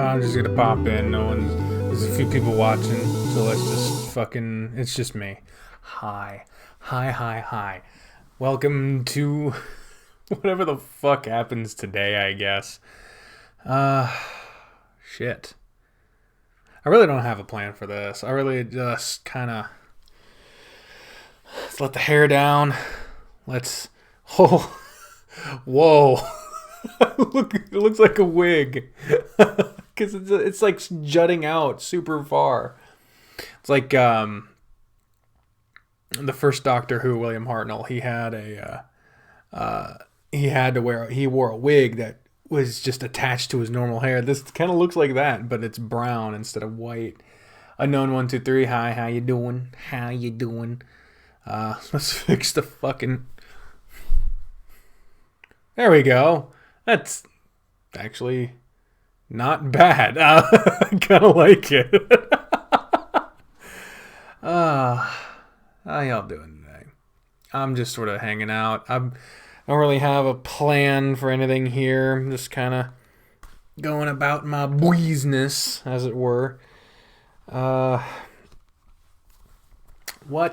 I'm just gonna pop in. There's a few people watching, so let's just fucking. It's just me. Hi. Welcome to whatever the fuck happens today, I guess. Shit. I really don't have a plan for this. I really just kind of. Let's let the hair down. Let's. Oh. Whoa. Look, it looks like a wig. Because it's like jutting out super far. It's like the first Doctor Who, William Hartnell. He wore a wig that was just attached to his normal hair. This kind of looks like that, but it's brown instead of white. Unknown 123. Hi, how you doing? Let's fix the fucking. There we go. That's actually not bad. I kind of like it. How y'all doing today? I'm just sort of hanging out. I don't really have a plan for anything here. I'm just kind of going about my business, as it were. What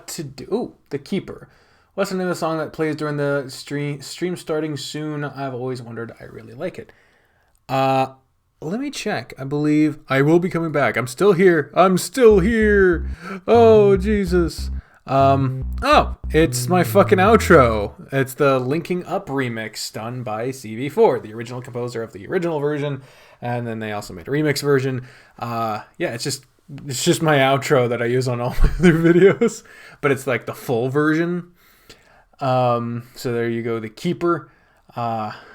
to do? Ooh, The Keeper. Listen to the song that plays during the stream starting soon. I've always wondered. I really like it. Let me check. I believe I will be coming back. I'm still here. Oh, Jesus. It's my fucking outro. It's the Linking Up remix done by CV4, the original composer of the original version. And then they also made a remix version. It's just my outro that I use on all my other videos. But it's like the full version. So there you go. The Keeper.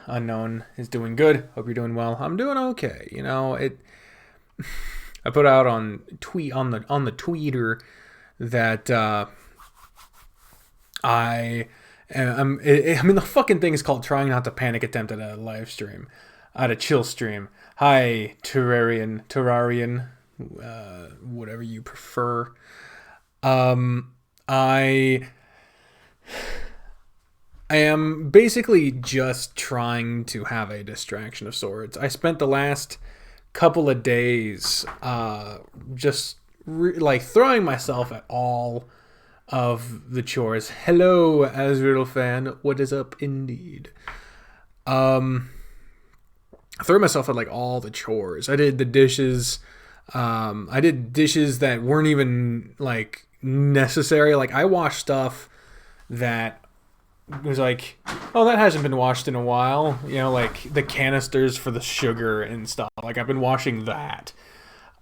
Unknown is doing good. Hope you're doing well. I'm doing okay. You know, I put out on the tweeter that the fucking thing is called Trying Not to Panic Attempt at a live stream, at a Chillstream. Hi, Terrarian, whatever you prefer. I am basically just trying to have a distraction of sorts. I spent the last couple of days throwing myself at all of the chores. Hello, Azrael fan. What is up, indeed? I threw myself at like all the chores. I did the dishes. I did dishes that weren't even like necessary. Like I washed stuff that was like, oh, that hasn't been washed in a while. You know, like the canisters for the sugar and stuff. Like I've been washing that.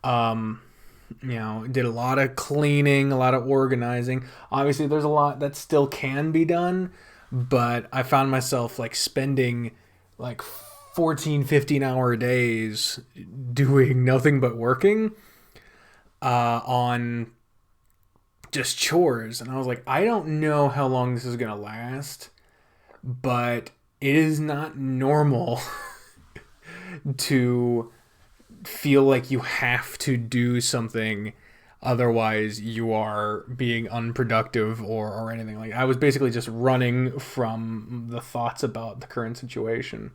Did a lot of cleaning, a lot of organizing. Obviously, there's a lot that still can be done, but I found myself like spending like 14, 15-hour days doing nothing but working on just chores. And I was like, I don't know how long this is going to last, but it is not normal to feel like you have to do something, otherwise you are being unproductive or anything. Like I was basically just running from the thoughts about the current situation.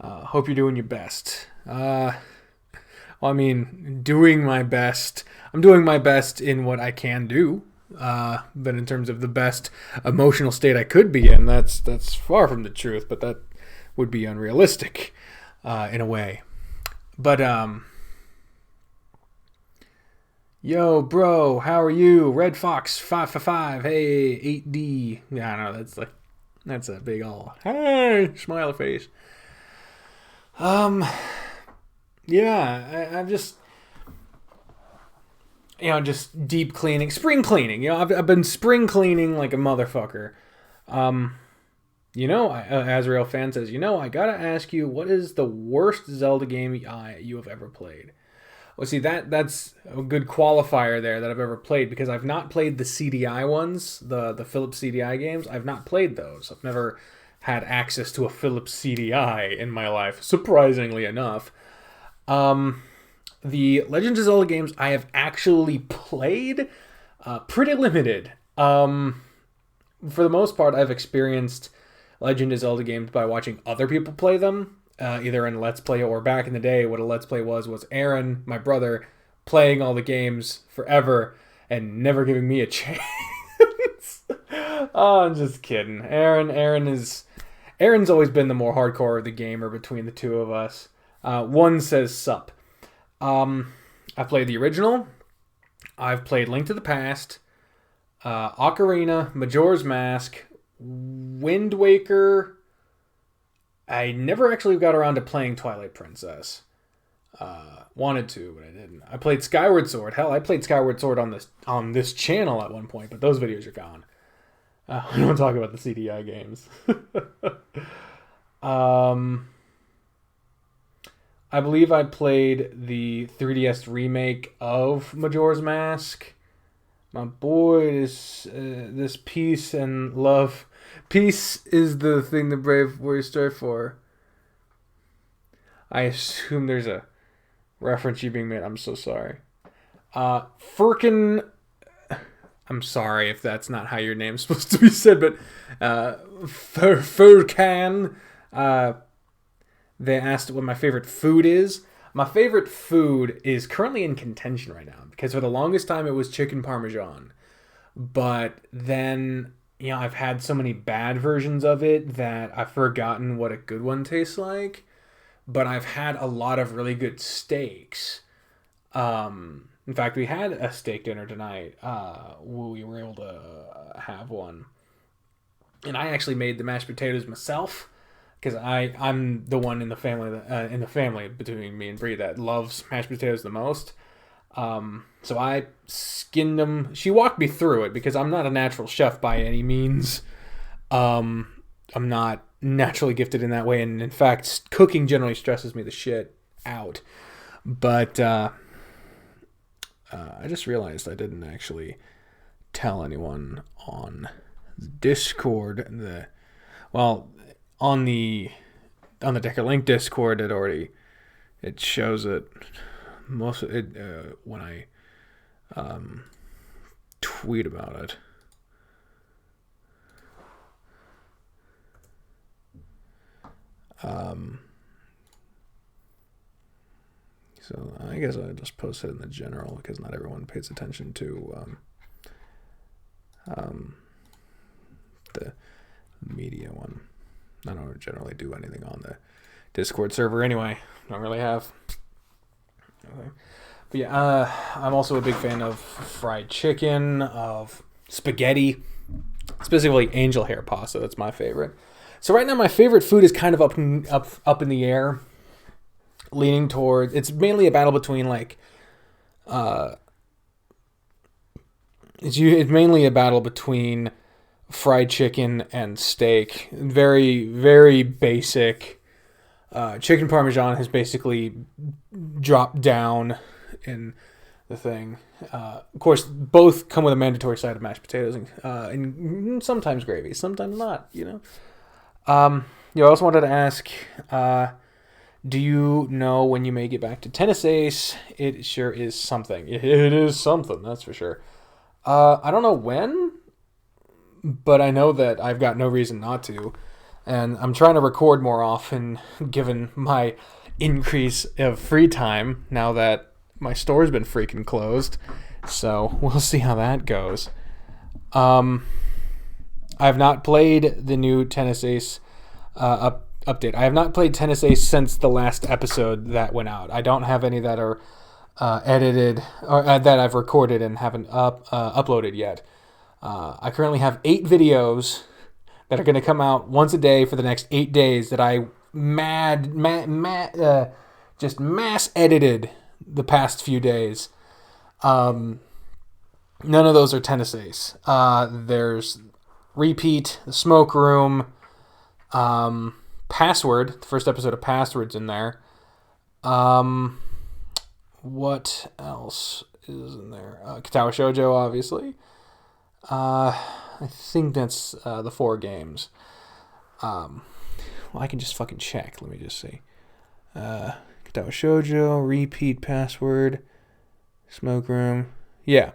Hope you're doing your best. Doing my best. I'm doing my best in what I can do. But in terms of the best emotional state I could be in, that's far from the truth. But that would be unrealistic, in a way. But yo, bro, how are you? Red Fox 555. Hey, 8D. Yeah, I know that's a big ol' hey smiley face. I've just, just deep cleaning, spring cleaning. I've been spring cleaning like a motherfucker. Azrael fan says, I gotta ask you, what is the worst Zelda game you have ever played? Well, see, that's a good qualifier there that I've ever played, because I've not played the CDI ones, the Philips CDI games. I've not played those. I've never had access to a Philips CDI in my life, surprisingly enough. The Legend of Zelda games I have actually played, pretty limited. For the most part, I've experienced Legend of Zelda games by watching other people play them. either in Let's Play or back in the day, what a Let's Play was Aaron, my brother, playing all the games forever and never giving me a chance. Oh, I'm just kidding. Aaron's always been the more hardcore of the gamer between the two of us. One says sup. I've played the original. I've played Link to the Past, Ocarina, Majora's Mask, Wind Waker. I never actually got around to playing Twilight Princess. Wanted to, but I didn't. I played Skyward Sword. Hell, I played Skyward Sword on this channel at one point, but those videos are gone. We don't talk about the CDI games. I believe I played the 3DS remake of Majora's Mask. My boy, this peace and love. Peace is the thing the brave warriors strive for. I assume there's a reference you being made. I'm so sorry. Furkin. I'm sorry if that's not how your name's supposed to be said, but Furkan. They asked what my favorite food is. My favorite food is currently in contention right now because for the longest time it was chicken parmesan. But then, I've had so many bad versions of it that I've forgotten what a good one tastes like. But I've had a lot of really good steaks. In fact, we had a steak dinner tonight. We were able to have one. And I actually made the mashed potatoes myself. Because I'm the one in the family between me and Bri that loves mashed potatoes the most. So I skinned them. She walked me through it because I'm not a natural chef by any means. I'm not naturally gifted in that way, and in fact, cooking generally stresses me the shit out. But I just realized I didn't actually tell anyone on Discord. On the Decker Link Discord, it shows it most of it when I tweet about it. So I guess I just post it in the general because not everyone pays attention to the media one. I don't generally do anything on the Discord server anyway. Don't really have. Okay. But yeah, I'm also a big fan of fried chicken, of spaghetti, specifically angel hair pasta. That's my favorite. So right now, my favorite food is kind of up in the air, leaning toward. It's mainly a battle between it's mainly a battle between fried chicken and steak. Very, very basic. Chicken parmesan has basically dropped down in the thing. Of course, both come with a mandatory side of mashed potatoes and sometimes gravy, sometimes not. I also wanted to ask, do you know when you may get back to Tennis Ace? It sure is something. It is something, that's for sure. I don't know when, but I know that I've got no reason not to. And I'm trying to record more often, given my increase of free time, now that my store's been freaking closed. So we'll see how that goes. I've not played the new Tennis Ace update. I have not played Tennis Ace since the last episode that went out. I don't have any that are edited, or that I've recorded and haven't uploaded yet. I currently have 8 videos that are going to come out once a day for the next 8 days that I just mass edited the past few days. None of those are Tennis Ace. There's Repeat, The Smoke Room, Password. The first episode of Password's in there. What else is in there? Katawa Shoujo, obviously. I think that's the 4 games. Well, I can just fucking check. Let me just see. Katawa Shoujo, Repeat, Password, Smoke Room. Yeah.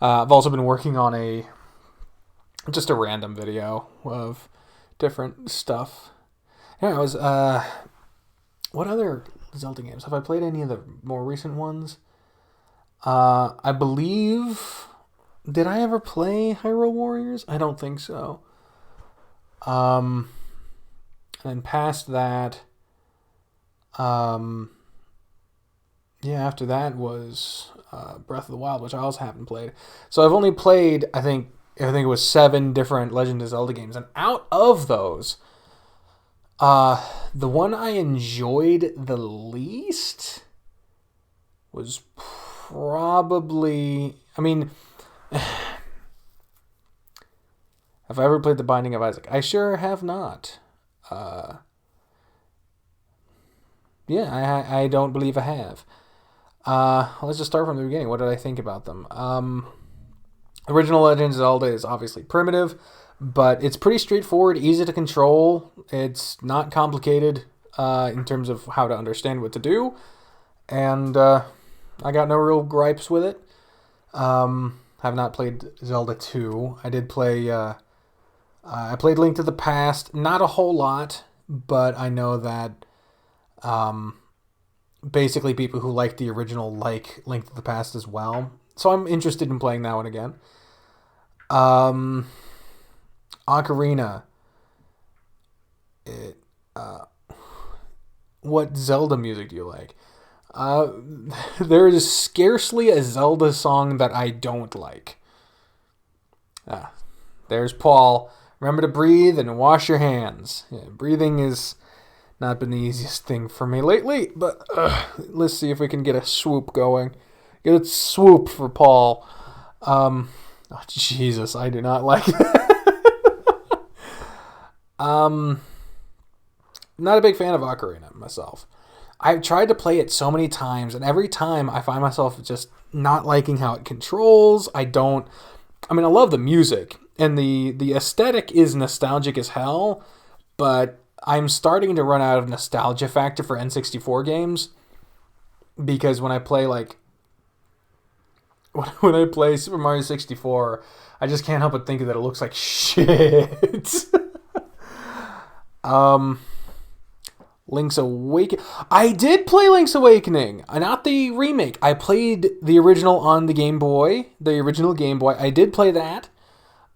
I've also been working on just a random video of different stuff. Yeah, What other Zelda games? Have I played any of the more recent ones? I believe... Did I ever play Hyrule Warriors? I don't think so. And then past that... yeah, after that was Breath of the Wild, which I also haven't played. So I've only played, I think it was 7 different Legend of Zelda games. And out of those... the one I enjoyed the least was probably... I mean, have I ever played The Binding of Isaac? I sure have not. Yeah, I don't believe I have. Let's just start from the beginning. What did I think about them? Original Legend of Zelda is obviously primitive, but it's pretty straightforward, easy to control. It's not complicated in terms of how to understand what to do. And I got no real gripes with it. Have not played Zelda 2. I did play... I played Link to the Past. Not a whole lot, but I know that basically people who like the original like Link to the Past as well. So I'm interested in playing that one again. Ocarina. What Zelda music do you like? There is scarcely a Zelda song that I don't like. There's Paul. Remember to breathe and wash your hands. Yeah, breathing has not been the easiest thing for me lately, but let's see if we can get a swoop going. Get a swoop for Paul. Oh, Jesus, I do not like it. Not a big fan of Ocarina myself. I've tried to play it so many times, and every time I find myself just not liking how it controls. I love the music, and the aesthetic is nostalgic as hell, but I'm starting to run out of nostalgia factor for N64 games, because when I play when I play Super Mario 64, I just can't help but think that it looks like shit. Link's Awakening. I did play Link's Awakening, not the remake. I played the original on the Game Boy, the original Game Boy. I did play that.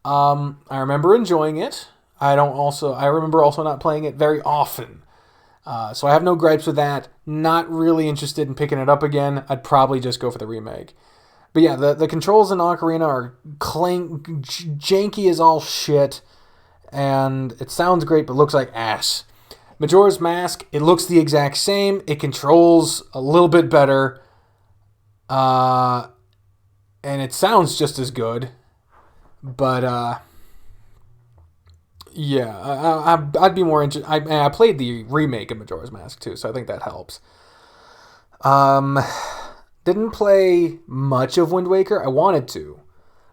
I remember enjoying it. I remember also not playing it very often. So I have no gripes with that. Not really interested in picking it up again. I'd probably just go for the remake. But yeah, the controls in Ocarina are janky as all shit. And it sounds great, but looks like ass. Majora's Mask, it looks the exact same. It controls a little bit better. And it sounds just as good. But, yeah, I'd be more interested. I played the remake of Majora's Mask, too, so I think that helps. Didn't play much of Wind Waker. I wanted to,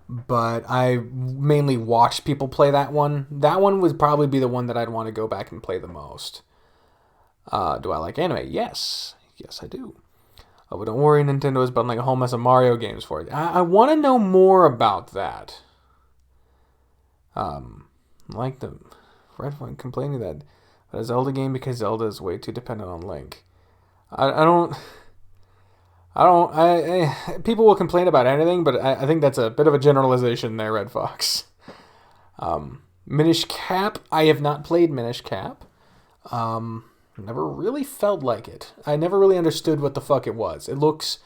but I mainly watched people play that one. That one would probably be the one that I'd want to go back and play the most. Do I like anime? Yes. Yes, I do. Oh, but don't worry, Nintendo is building a whole mess of Mario games for it. I want to know more about that. Like the Red one complaining that a Zelda game because Zelda is way too dependent on Link. People will complain about anything, but I think that's a bit of a generalization there, Red Fox. Minish Cap. I have not played Minish Cap. Never really felt like it. I never really understood what the fuck it was. It looks...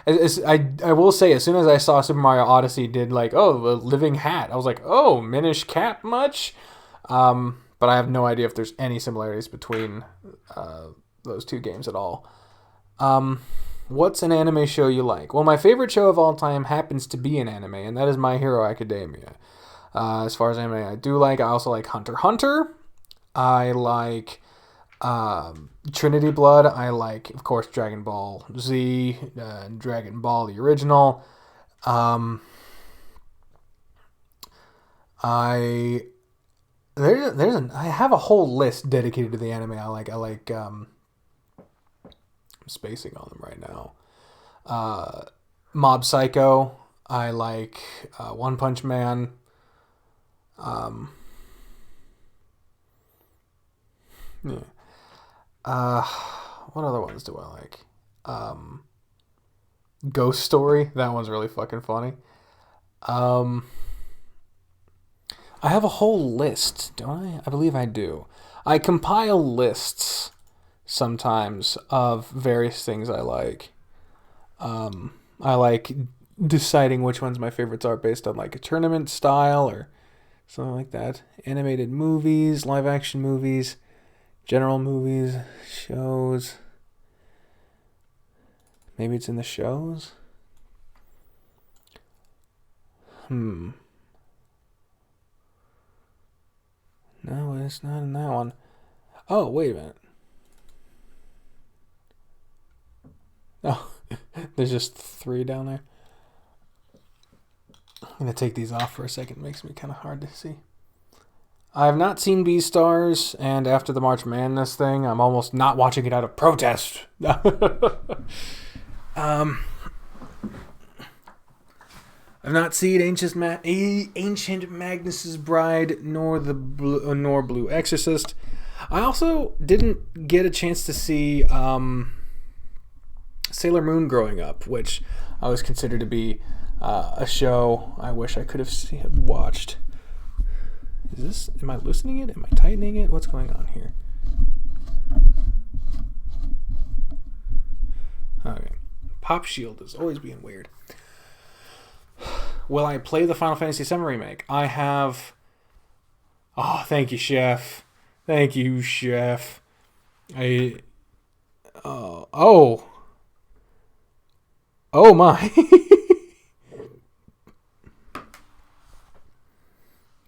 I will say, as soon as I saw Super Mario Odyssey did a living hat, I was like, oh, Minish Cap much? But I have no idea if there's any similarities between those two games at all. What's an anime show you like? Well, my favorite show of all time happens to be an anime, and that is My Hero Academia. As far as anime I also like Hunter x Hunter. I like Trinity Blood. I like, of course, Dragon Ball Z, Dragon Ball, the original. I have a whole list dedicated to the anime I like. I'm spacing on them right now. Mob Psycho. I like One Punch Man. Yeah. what other ones do I like? Ghost Story. That one's really fucking funny. I have a whole list, don't I? I believe I do. I compile lists sometimes of various things I like. I like deciding which ones my favorites are based on like a tournament style or something like that. Animated movies, live action movies, general movies, shows. Maybe it's in the shows? No, it's not in that one. Oh, wait a minute. Oh, there's just 3 down there. I'm going to take these off for a second. It makes me kind of hard to see. I have not seen Beastars, and after the March Madness thing, I'm almost not watching it out of protest. I've not seen Ancient Magnus's Bride nor Blue Exorcist. I also didn't get a chance to see Sailor Moon growing up, which I always considered to be a show I wish I could have watched. Am I loosening it? Am I tightening it? What's going on here? Okay. Pop Shield is always being weird. Will I play the Final Fantasy VII Remake? I have... Oh, thank you, Chef. Thank you, Chef. Oh my.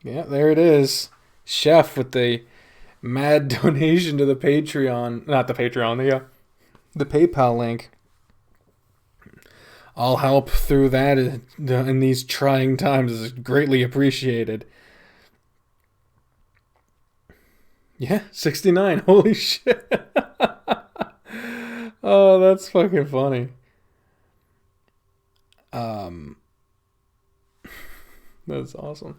Yeah, there it is. Chef with the mad donation to the Patreon. Not the Patreon, the PayPal link. All help through that in these trying times is greatly appreciated. Yeah, 69. Holy shit. Oh, that's fucking funny. That's awesome.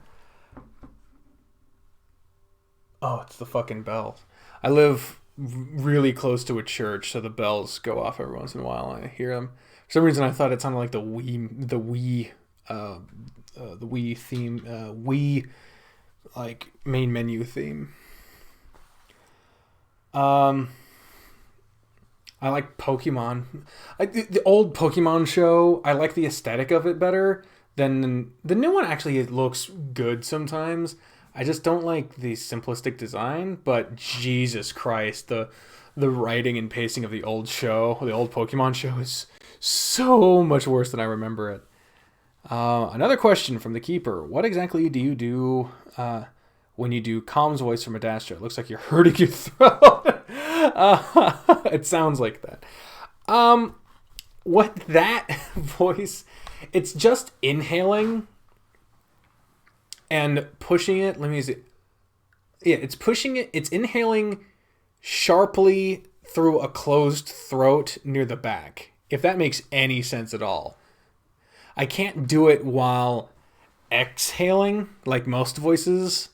Oh, it's the fucking bells. I live really close to a church, so the bells go off every once in a while, and I hear them. For some reason, I thought it sounded like the Wii theme, Wii like main menu theme. I like Pokemon. The old Pokemon show, I like the aesthetic of it better than the new one. Actually, it looks good sometimes. I just don't like the simplistic design, but Jesus Christ, the writing and pacing of the old Pokemon show is so much worse than I remember it. Another question from the Keeper. What exactly do you do when you do Calm's voice from Adastra? It looks like you're hurting your throat. It sounds like that. What that voice... It's just inhaling and pushing it. Let me see. Yeah, it's pushing it. It's inhaling sharply through a closed throat near the back. If that makes any sense at all. I can't do it while exhaling like most voices,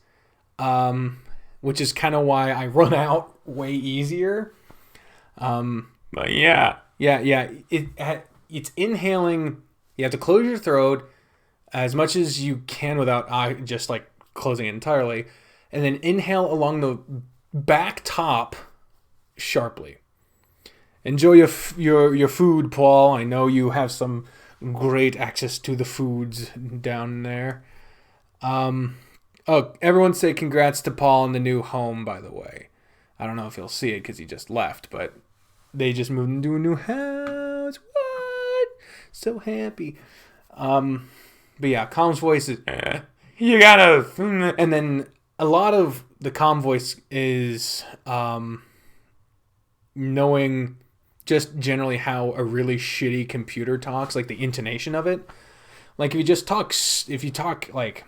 which is kind of why I run out way easier. But yeah. It's inhaling. You have to close your throat as much as you can without just like closing it entirely, and then inhale along the back top sharply. Enjoy your food, Paul. I know you have some great access to the foods down there. Everyone say congrats to Paul in the new home, by the way. I don't know if you'll see it because he just left, but they just moved into a new house. What? So happy. But yeah, Calm's voice is... You gotta... And then a lot of the Calm voice is knowing just generally how a really shitty computer talks, like the intonation of it. Like if you talk like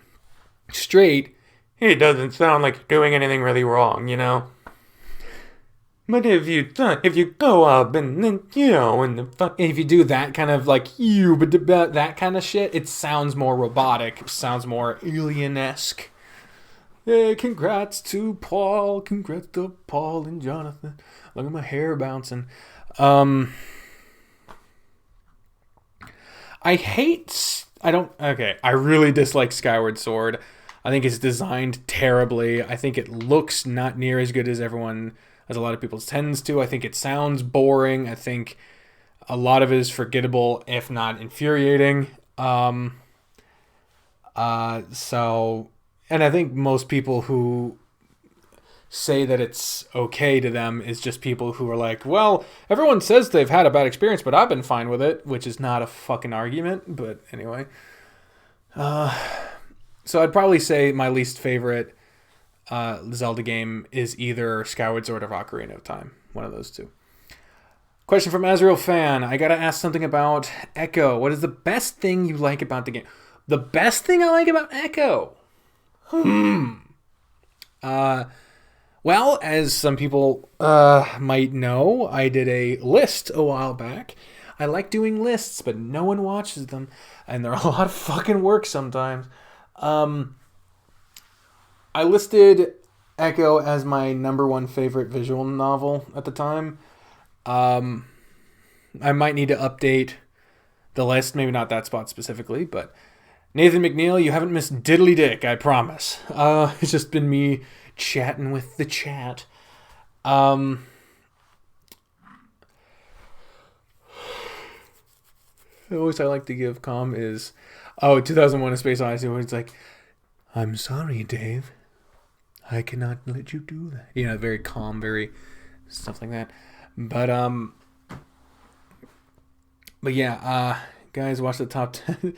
straight, it doesn't sound like you're doing anything really wrong, you know? But if you go up and then, if you do that kind of like, that kind of shit, it sounds more robotic. It sounds more alien-esque. Hey, congrats to Paul. Congrats to Paul and Jonathan. Look at my hair bouncing. I really dislike Skyward Sword. I think it's designed terribly. I think it looks not near as good as a lot of people tends to. I think it sounds boring. I think a lot of it is forgettable, if not infuriating. And I think most people who say that it's okay to them is just people who are like, well, everyone says they've had a bad experience, but I've been fine with it, which is not a fucking argument. But anyway. So I'd probably say my least favorite Zelda game is either Skyward Sword or Ocarina of Time. One of those two. Question from Azrael Fan. I gotta ask something about Echo. What is the best thing you like about the game? The best thing I like about Echo? Well, as some people might know, I did a list a while back. I like doing lists, but no one watches them, and they're a lot of fucking work sometimes. I listed Echo as my number one favorite visual novel at the time. I might need to update the list, maybe not that spot specifically, but Nathan McNeil, you haven't missed diddly dick, I promise. It's just been me chatting with the chat. Always I like to give calm is 2001 A Space Odyssey, where it's like, I'm sorry, Dave, I cannot let you do that. Very calm, very stuff like that. But yeah, guys, watch the top 10,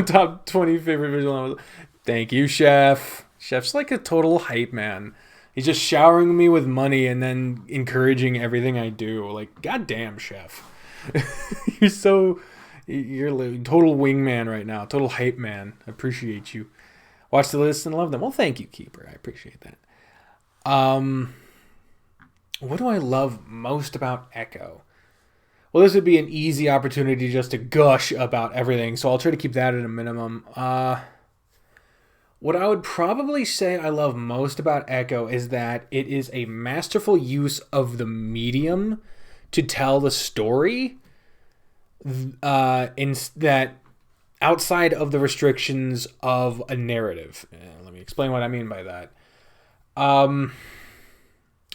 top 20 favorite visual novels. Thank you, Chef. Chef's like a total hype man. He's just showering me with money and then encouraging everything I do. Like, goddamn, Chef. You're a total wingman right now. Total hype man. I appreciate you. Watch the list and love them. Well, thank you, Keeper. I appreciate that. What do I love most about Echo? Well, this would be an easy opportunity just to gush about everything, so I'll try to keep that at a minimum. What I would probably say I love most about Echo is that it is a masterful use of the medium to tell the story, that outside of the restrictions of a narrative. Let me explain what I mean by that.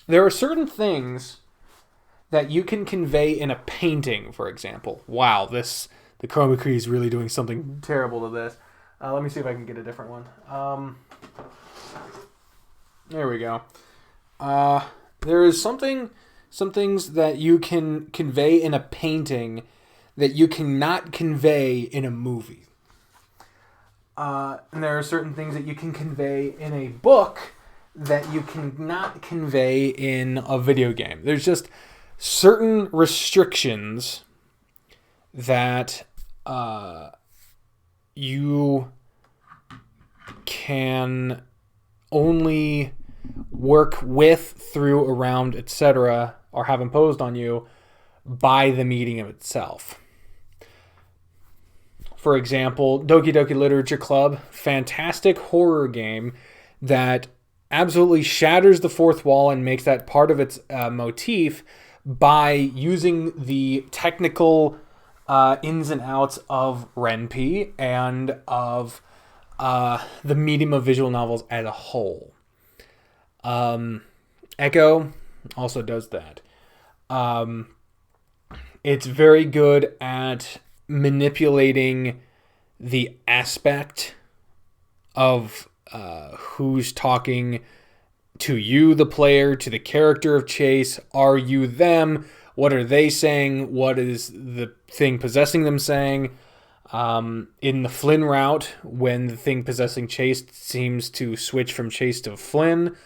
There are certain things that you can convey in a painting, for example. Wow, the chroma key is really doing something terrible to this. Let me see if I can get a different one. There we go. There is some things that you can convey in a painting that you cannot convey in a movie. And there are certain things that you can convey in a book that you cannot convey in a video game. There's just certain restrictions that you can only work with, through, around, etc., or have imposed on you by the medium itself. For example, Doki Doki Literature Club, fantastic horror game that absolutely shatters the fourth wall and makes that part of its motif by using the technical ins and outs of Ren'Py and of the medium of visual novels as a whole. Echo also does that. It's very good at manipulating the aspect of who's talking to you, the player, to the character of Chase. Are you them? What are they saying? What is the thing possessing them saying? In the Flynn route, when the thing possessing Chase seems to switch from Chase to Flynn,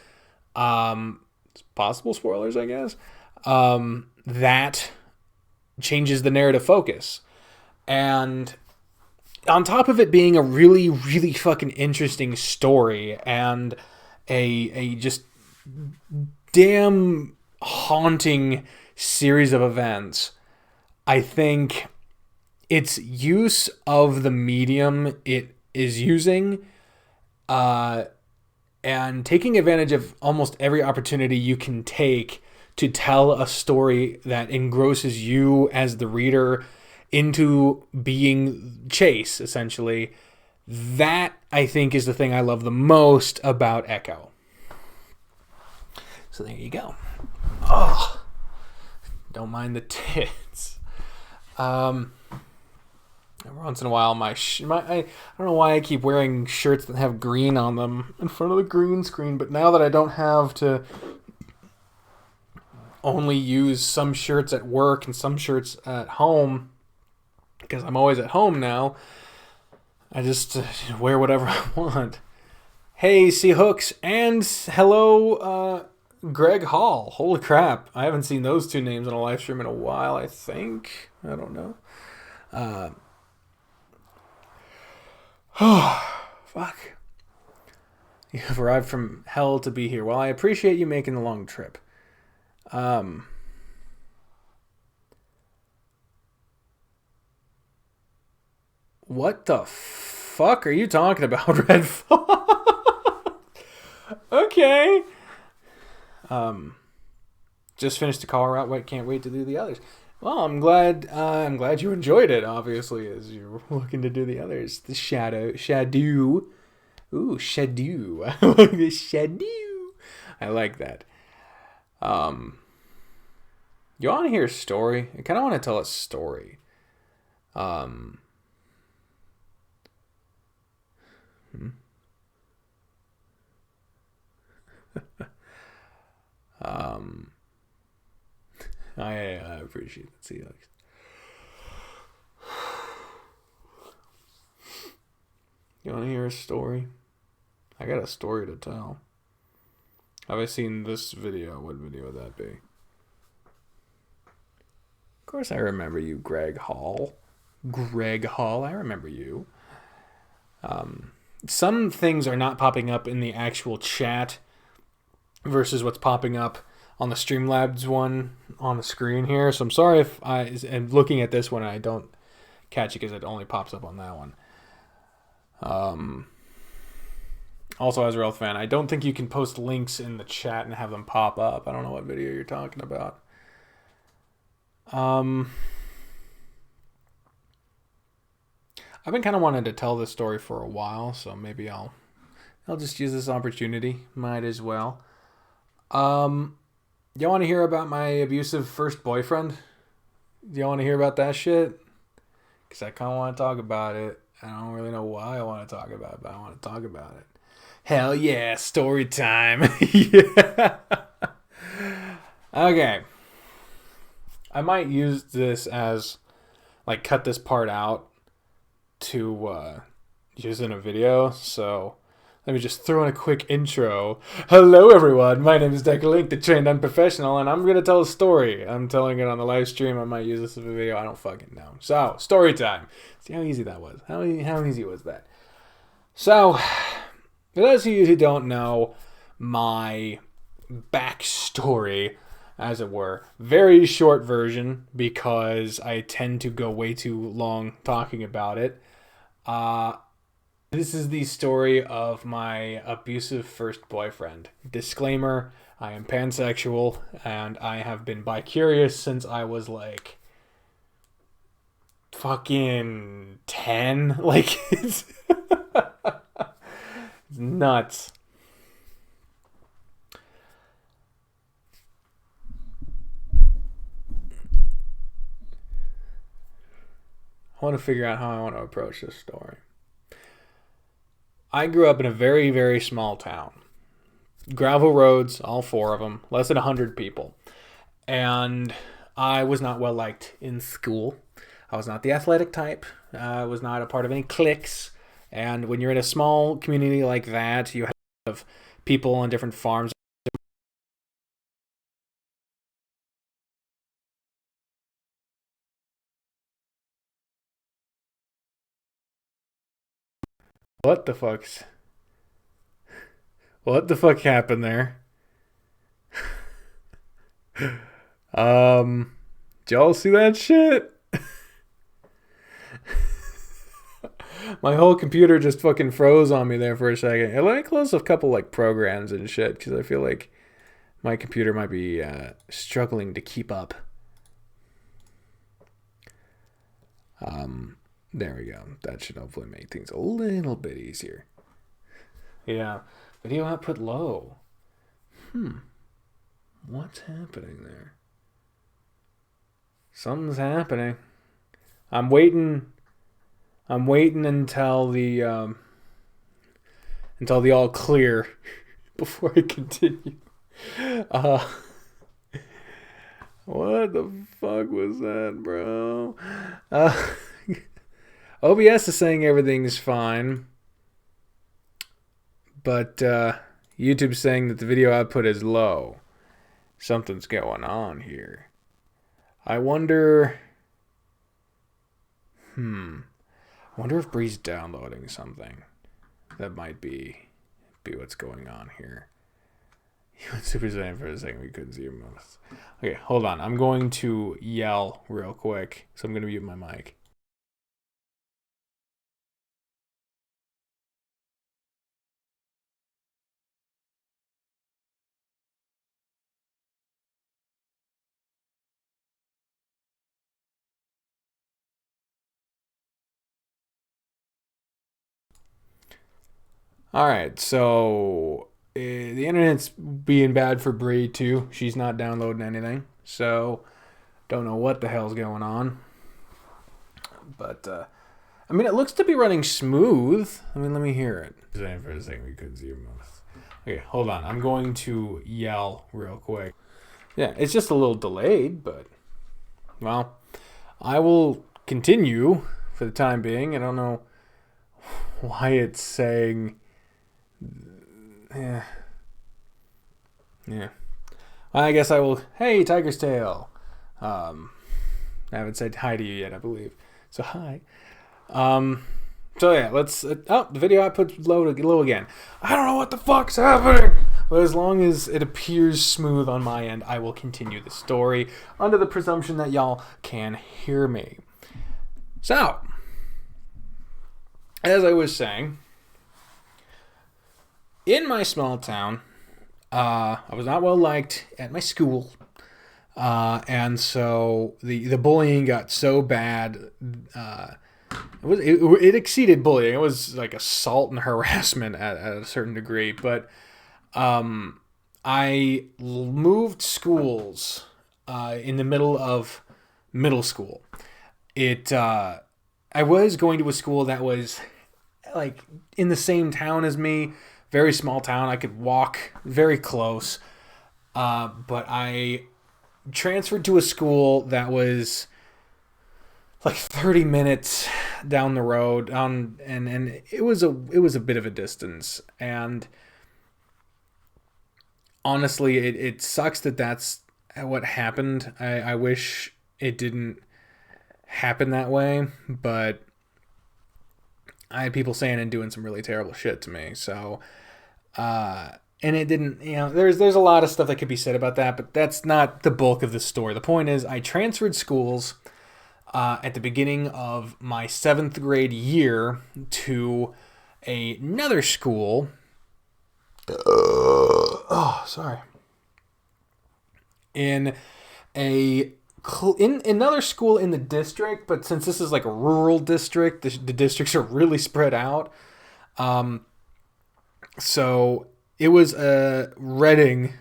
it's possible spoilers, I guess, that changes the narrative focus. And on top of it being a really, really fucking interesting story and a just damn haunting series of events, I think its use of the medium it is using, and taking advantage of almost every opportunity you can take to tell a story that engrosses you as the reader into being Chase, essentially. That, I think, is the thing I love the most about Echo. So there you go. Oh, don't mind the tits. Every once in a while, I don't know why I keep wearing shirts that have green on them in front of the green screen, but now that I don't have to only use some shirts at work and some shirts at home, because I'm always at home now, I just wear whatever I want. Hey, C Hooks, and hello, Greg Hall. Holy crap, I haven't seen those two names on a live stream in a while, I think. I don't know. Fuck. You have arrived from hell to be here. Well, I appreciate you making the long trip. What the fuck are you talking about, Red Fox? Okay. Just finished the car route. Can't wait to do the others. Well, I'm glad you enjoyed it, obviously, as you're looking to do the others. The Shadow. Ooh, Shadow. I like the Shadow. I like that. You want to hear a story? I kind of want to tell a story. I appreciate it. See, like, you want to hear a story? I got a story to tell. Have I seen this video? What video would that be? Of course I remember you, Greg Hall. Greg Hall, I remember you. Some things are not popping up in the actual chat versus what's popping up on the Streamlabs one on the screen here. So I'm sorry if I am looking at this one and I don't catch it because it only pops up on that one. Also, as a real fan, I don't think you can post links in the chat and have them pop up. I don't know what video you're talking about. I've been kind of wanting to tell this story for a while, so maybe I'll just use this opportunity. Might as well. Y'all want to hear about my abusive first boyfriend? Do y'all want to hear about that shit? Because I kind of want to talk about it. I don't really know why I want to talk about it, but I want to talk about it. Hell yeah, story time. Yeah. Okay. I might use this as, like, cut this part out to use in a video, so let me just throw in a quick intro. Hello everyone, my name is Decalink, the trained unprofessional, and I'm going to tell a story. I'm telling it on the live stream. I might use this as a video. I don't fucking know. So, story time. See how easy that was. How easy was that? So, for those of you who don't know my backstory, as it were, very short version because I tend to go way too long talking about it. This is the story of my abusive first boyfriend. Disclaimer, I am pansexual and I have been bi-curious since I was like fucking 10. Like, it's nuts. I want to figure out how I want to approach this story. I grew up in a very, very small town. Gravel roads, all four of them, less than 100 people. And I was not well liked in school. I was not the athletic type. I was not a part of any cliques. And when you're in a small community like that, you have people on different farms. What the fuck happened there? Did y'all see that shit? My whole computer just fucking froze on me there for a second. Let me close a couple like programs and shit because I feel like My computer might be struggling to keep up. There we go. That should hopefully make things a little bit easier. Yeah. Video output low. What's happening there? Something's happening. I'm waiting until the all clear before I continue. What the fuck was that, bro? OBS is saying everything's fine, but YouTube's saying that the video output is low. Something's going on here. I wonder... I wonder if Bri's downloading something. That might be what's going on here. You went Super Saiyan for a second. We couldn't see your mouse. Okay, hold on. I'm going to yell real quick. So I'm going to mute my mic. Alright, so the internet's being bad for Bri too. She's not downloading anything. So, don't know what the hell's going on. But, I mean, it looks to be running smooth. I mean, let me hear it. For a second, we couldn't see your mouse. Okay, hold on. I'm going to yell real quick. Yeah, it's just a little delayed, but, well, I will continue for the time being. I don't know why it's saying... Yeah. I guess I will. Hey, Tiger's Tail. I haven't said hi to you yet, I believe. So hi. So yeah, let's. The video output's low again. I don't know what the fuck's happening. But as long as it appears smooth on my end, I will continue the story under the presumption that y'all can hear me. So, as I was saying. In my small town, I was not well liked at my school, and so the bullying got so bad. It exceeded bullying. It was like assault and harassment at a certain degree. But I moved schools in the middle of middle school. I was going to a school that was like in the same town as me. Very small town. I could walk very close. But I transferred to a school that was like 30 minutes down the road. And it was a bit of a distance. And honestly, it sucks that that's what happened. I wish it didn't happen that way. But I had people saying and doing some really terrible shit to me. So... and it didn't, there's a lot of stuff that could be said about that, but that's not the bulk of the story. The point is I transferred schools at the beginning of my 7th grade year to another school. Sorry. In another school in the district, but since this is like a rural district, the districts are really spread out. So it was a Reading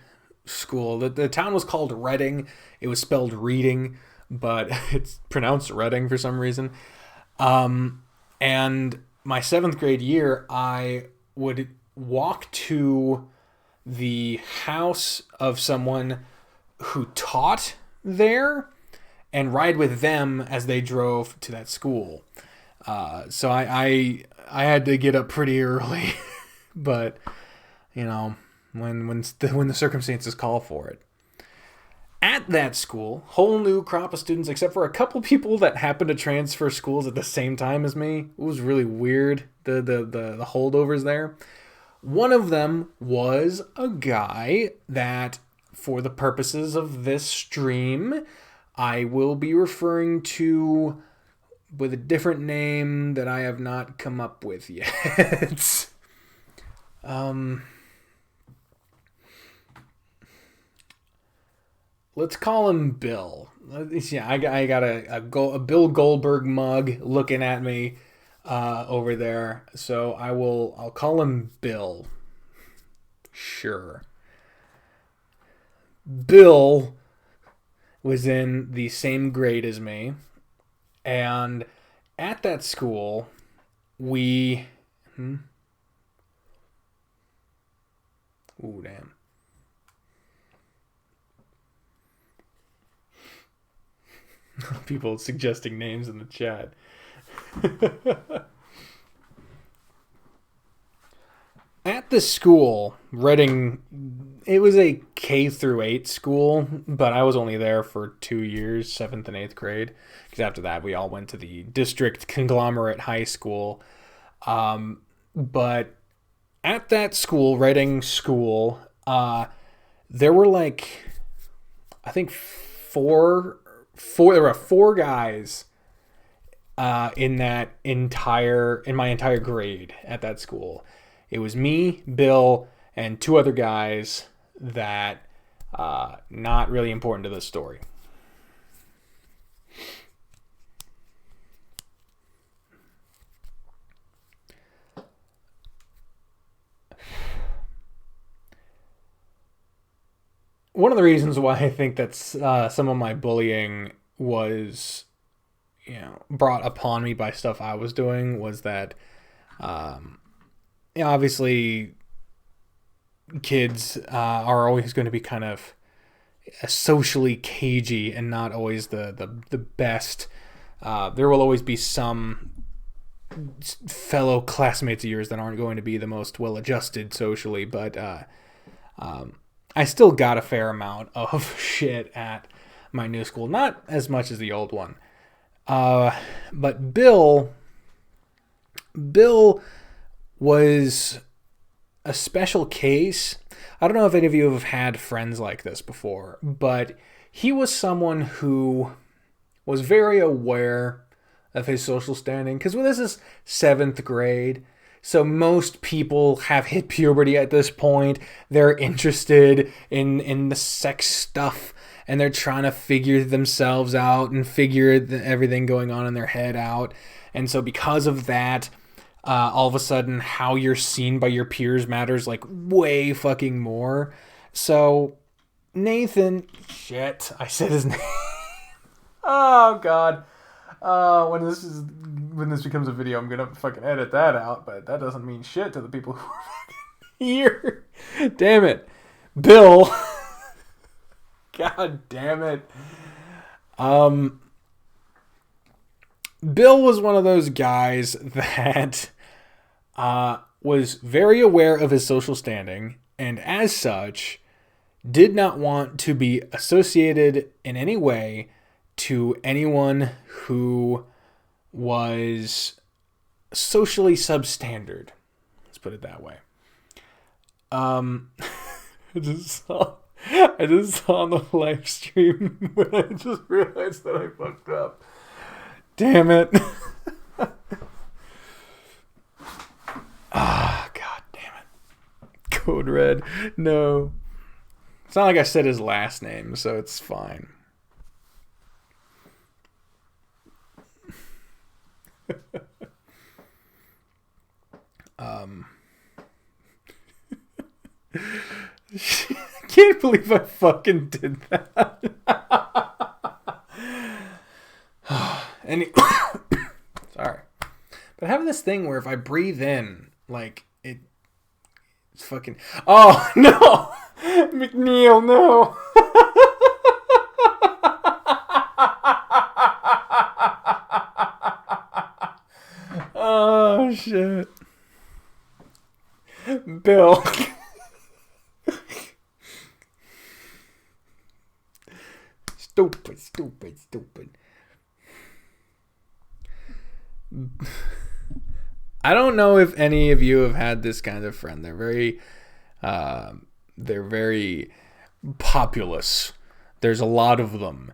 school. The town was called Reading. It was spelled Reading, but it's pronounced Reading for some reason. And my 7th grade year, I would walk to the house of someone who taught there and ride with them as they drove to that school. So I had to get up pretty early. But, when the circumstances call for it. At that school, whole new crop of students, except for a couple people that happened to transfer schools at the same time as me. It was really weird, the holdovers there. One of them was a guy that, for the purposes of this stream, I will be referring to with a different name that I have not come up with yet. let's call him Bill. Yeah, I got a Bill Goldberg mug looking at me over there, so I'll call him Bill. Sure. Bill was in the same grade as me, and at that school, we... Ooh, damn. People suggesting names in the chat. At the school, Reading, it was a K through 8 school, but I was only there for 2 years, 7th and 8th grade. Because after that, we all went to the district conglomerate high school. But at that school, Reading School, there were like, I think there were 4 guys in my entire grade at that school. It was me, Bill, and 2 other guys that not really important to this story. One of the reasons why I think that's some of my bullying was, brought upon me by stuff I was doing was that, obviously kids are always going to be kind of socially cagey and not always the best. There will always be some fellow classmates of yours that aren't going to be the most well-adjusted socially, but I still got a fair amount of shit at my new school. Not as much as the old one. But Bill was a special case. I don't know if any of you have had friends like this before, but he was someone who was very aware of his social standing. Because this is 7th grade. So most people have hit puberty at this point. They're interested in the sex stuff, and they're trying to figure themselves out and figure everything going on in their head out. And so because of that, all of a sudden how you're seen by your peers matters like way fucking more. So Nathan, shit, I said his name. Oh God. When this becomes a video, I'm gonna fucking edit that out, but that doesn't mean shit to the people who are here. Damn it. Bill. God damn it. Bill was one of those guys that was very aware of his social standing, and as such, did not want to be associated in any way to anyone who was socially substandard. Let's put it that way. I just saw on the live stream when I just realized that I fucked up. Damn it. God damn it. Code Red. No. It's not like I said his last name, so it's fine. I can't believe I fucking did that. Sorry. But having this thing where if I breathe in, like, it's fucking... Oh, no! McNeil, no! Oh, shit. Bill. Stupid. I don't know if any of you have had this kind of friend. They're very populous. There's a lot of them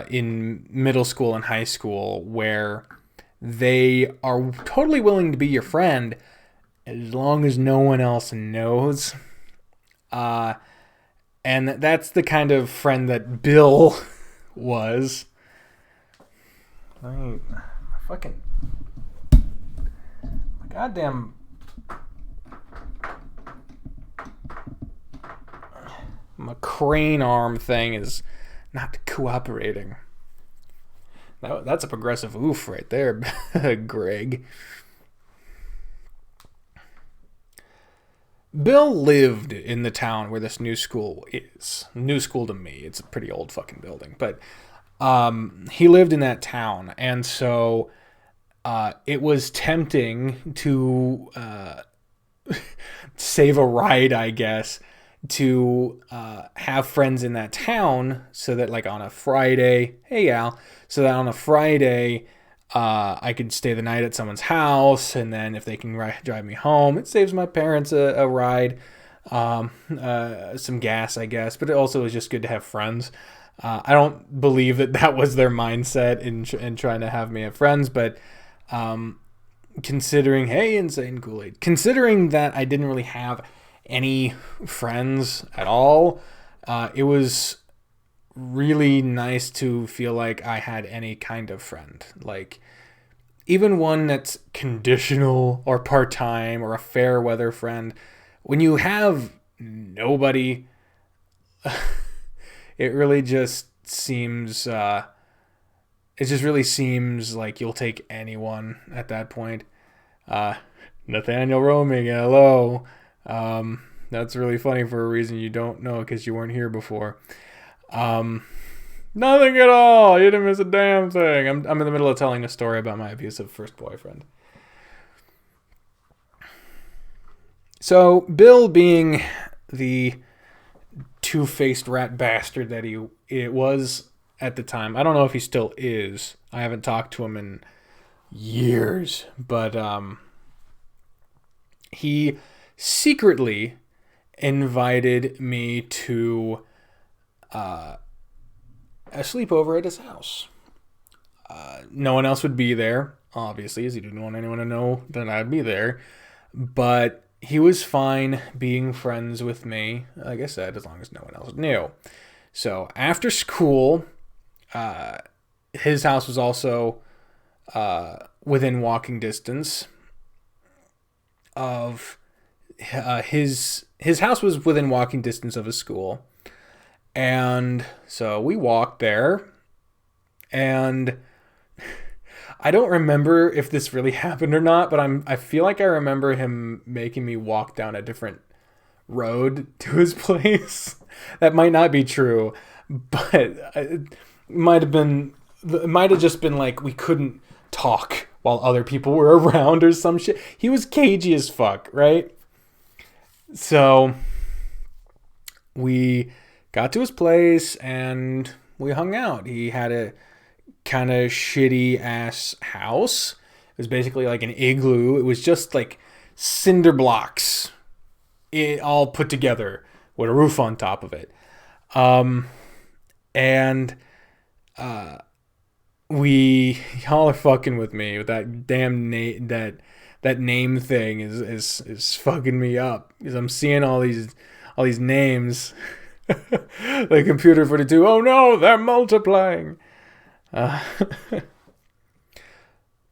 in middle school and high school where they are totally willing to be your friend as long as no one else knows. And that's the kind of friend that Bill was. My goddamn my crane arm thing is not cooperating. That's a progressive oof right there, Greg. Bill lived in the town where this new school is. New school to me. It's a pretty old fucking building. But he lived in that town. And so it was tempting to save a ride, I guess, to have friends in that town so that, like, on a Friday, hey, Al, so that on a Friday, I could stay the night at someone's house, and then if they can drive me home, it saves my parents a ride, some gas, I guess, but it also is just good to have friends. I don't believe that was their mindset in trying to have me have friends, but considering, hey, Insane Kool-Aid, considering that I didn't really have any friends at all, it was really nice to feel like I had any kind of friend, like even one that's conditional or part-time or a fair weather friend. When you have nobody, it really just seems it just really seems like you'll take anyone at that point. Nathaniel Roaming, hello. That's really funny for a reason you don't know because you weren't here before. Nothing at all. You didn't miss a damn thing. I'm in the middle of telling a story about my abusive first boyfriend. So Bill, being the two-faced rat bastard that it was at the time, I don't know if he still is. I haven't talked to him in years, but he secretly invited me to a sleepover at his house. No one else would be there, obviously, as he didn't want anyone to know that I'd be there. But he was fine being friends with me, like I said, as long as no one else knew. So after school, his house was also within walking distance of his house was within walking distance of his school. And so we walked there, and I don't remember if this really happened or not, but I feel like I remember him making me walk down a different road to his place. That might not be true, but it might have just been like we couldn't talk while other people were around or some shit. He was cagey as fuck, right? So we got to his place and we hung out. He had a kind of shitty ass house. It was basically like an igloo. It was just like cinder blocks, it all put together with a roof on top of it. Y'all are fucking with me with that damn name. That name thing is fucking me up because I'm seeing all these names. The computer 42. Oh no, they're multiplying. But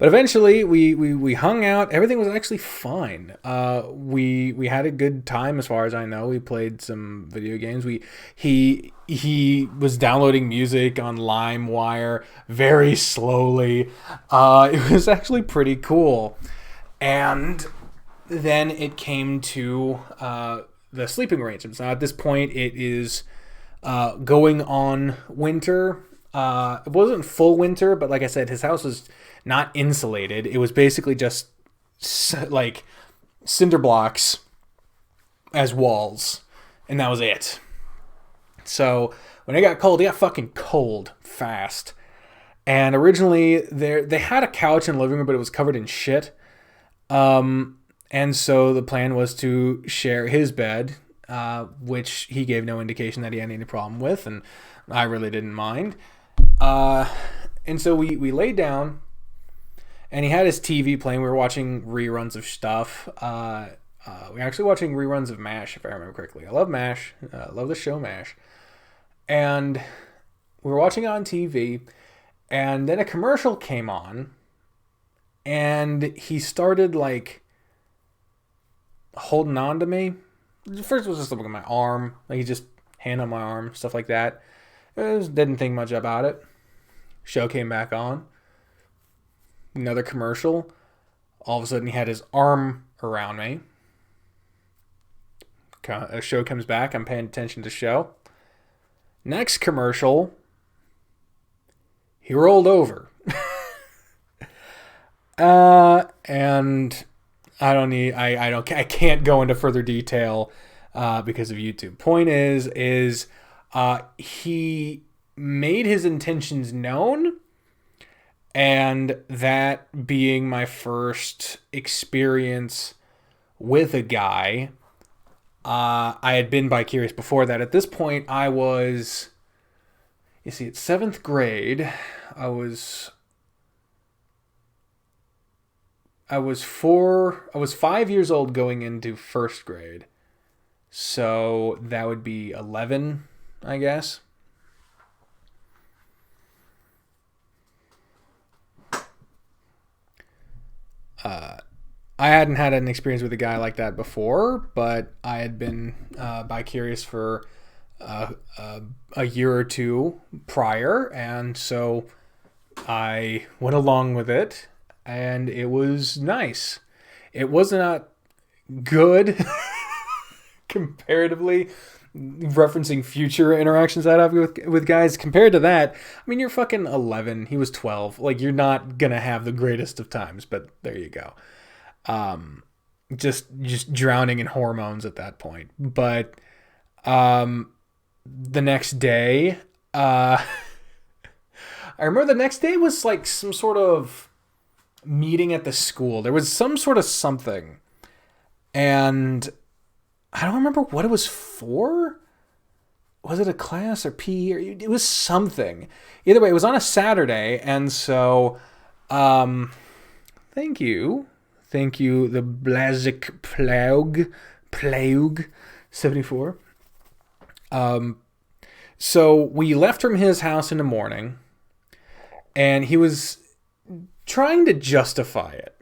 eventually we hung out. Everything was actually fine. We had a good time as far as I know. We played some video games. He was downloading music on LimeWire very slowly. It was actually pretty cool. And then it came to the sleeping arrangements. Now at this point it is going on winter. It wasn't full winter, but like I said, his house was not insulated. It was basically just like cinder blocks as walls, and that was it. So when it got cold, it got fucking cold fast. And originally they had a couch in the living room, but it was covered in shit. And so the plan was to share his bed, which he gave no indication that he had any problem with, and I really didn't mind. And so we laid down, and he had his TV playing. We were watching reruns of stuff. We were actually watching reruns of MASH, if I remember correctly. I love MASH. Love the show MASH. And we were watching it on TV, and then a commercial came on, and he started, like, holding on to me. First it was just looking at my arm. Like, he just hand on my arm, stuff like that. Didn't think much about it. Show came back on. Another commercial. All of a sudden, he had his arm around me. A show comes back. I'm paying attention to show. Next commercial, he rolled over. And I can't go into further detail because of YouTube. Point is he made his intentions known, and that being my first experience with a guy, I had been bi-curious before that. At this point, I was, it's 7th grade. I was 5 years old going into 1st grade. So that would be 11, I guess. I hadn't had an experience with a guy like that before, but I had been bi-curious for a year or two prior, and so I went along with it, and it was nice. It was not good comparatively, referencing future interactions I'd have with guys. Compared to that, I mean, you're fucking 11. He was 12. Like, you're not gonna have the greatest of times, but there you go. Just drowning in hormones at that point. But the next day, I remember the next day was like some sort of meeting at the school. There was some sort of something, and I don't remember what it was for. Was it a class or PE? Or it was something. Either way, it was on a Saturday, and so thank you, the Blazik Plague 74. So we left from his house in the morning, and he was trying to justify it.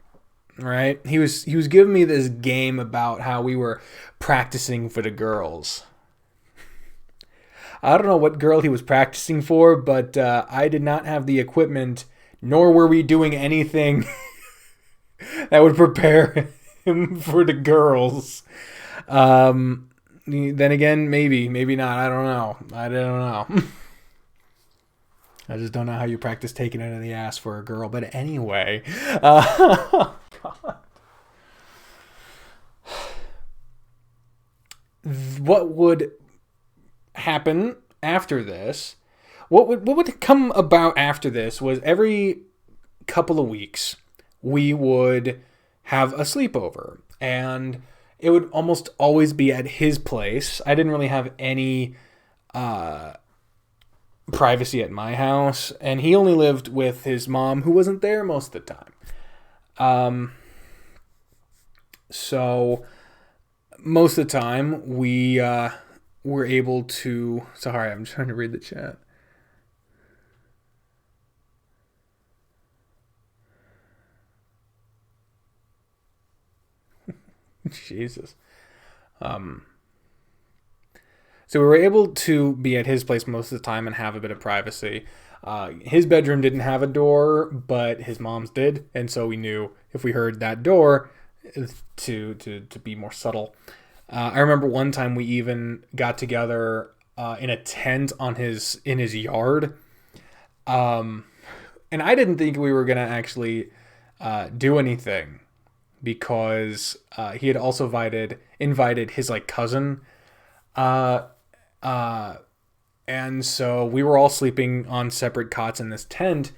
Right? He was giving me this game about how we were practicing for the girls. I don't know what girl he was practicing for, but I did not have the equipment, nor were we doing anything that would prepare him for the girls. Then again, maybe not. I don't know. I just don't know how you practice taking it in the ass for a girl. But anyway, God. What would happen after this? What would come about after this was every couple of weeks we would have a sleepover, and it would almost always be at his place. I didn't really have any privacy at my house, and he only lived with his mom, who wasn't there most of the time. So most of the time we were able to... Sorry, I'm trying to read the chat. Jesus. So we were able to be at his place most of the time and have a bit of privacy. His bedroom didn't have a door, but his mom's did, and so we knew if we heard that door to be more subtle. I remember one time we even got together in a tent in his yard, and I didn't think we were gonna actually do anything, because he had also invited his like cousin, and so we were all sleeping on separate cots in this tent,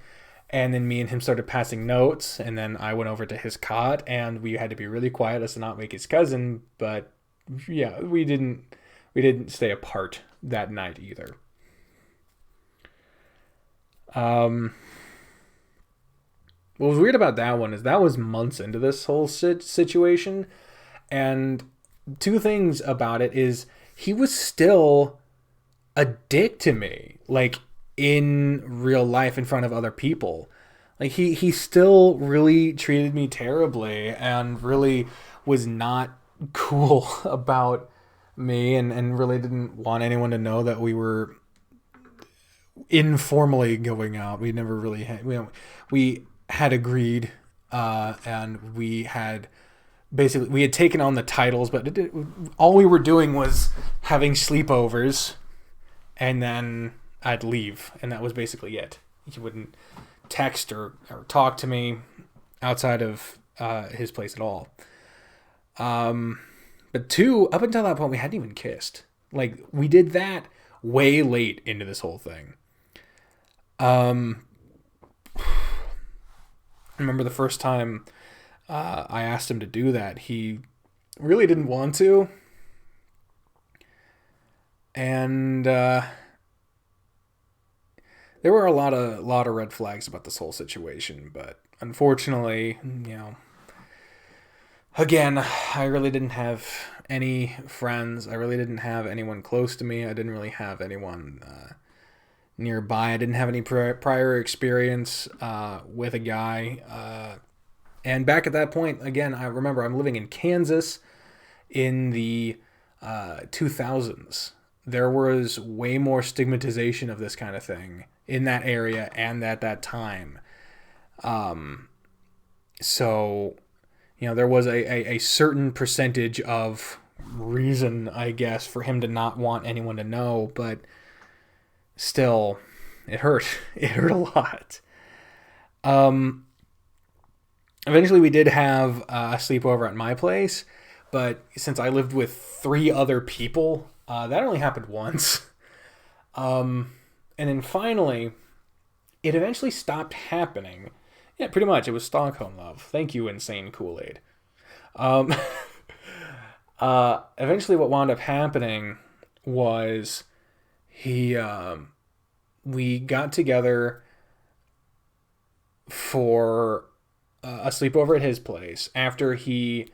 and then me and him started passing notes, and then I went over to his cot, and we had to be really quiet as to not wake his cousin. But yeah, we didn't stay apart that night either. What was weird about that one is that was months into this whole situation, And two things about it is he was still a dick to me, like in real life in front of other people. Like he still really treated me terribly and really was not cool about me, and really didn't want anyone to know that we were informally going out. We never really had, we had agreed, and we had basically, we had taken on the titles, but all we were doing was having sleepovers, and then I'd leave, and that was basically it. He wouldn't text or talk to me outside of his place at all. But two, up until that point, we hadn't even kissed. Like, we did that way late into this whole thing. I remember the first time I asked him to do that, he really didn't want to. And there were a lot of red flags about this whole situation, but unfortunately, again, I really didn't have any friends. I really didn't have anyone close to me. I didn't really have anyone nearby. I didn't have any prior experience with a guy. And back at that point, again, I remember I'm living in Kansas in the 2000s. There was way more stigmatization of this kind of thing in that area and at that time. So, there was a certain percentage of reason, I guess, for him to not want anyone to know, but still, it hurt. It hurt a lot. Eventually we did have a sleepover at my place, but since I lived with 3 other people, that only happened once. And then finally, it eventually stopped happening. Yeah, pretty much. It was Stockholm Love. Thank you, Insane Kool-Aid. Eventually what wound up happening was we got together for a sleepover at his place after he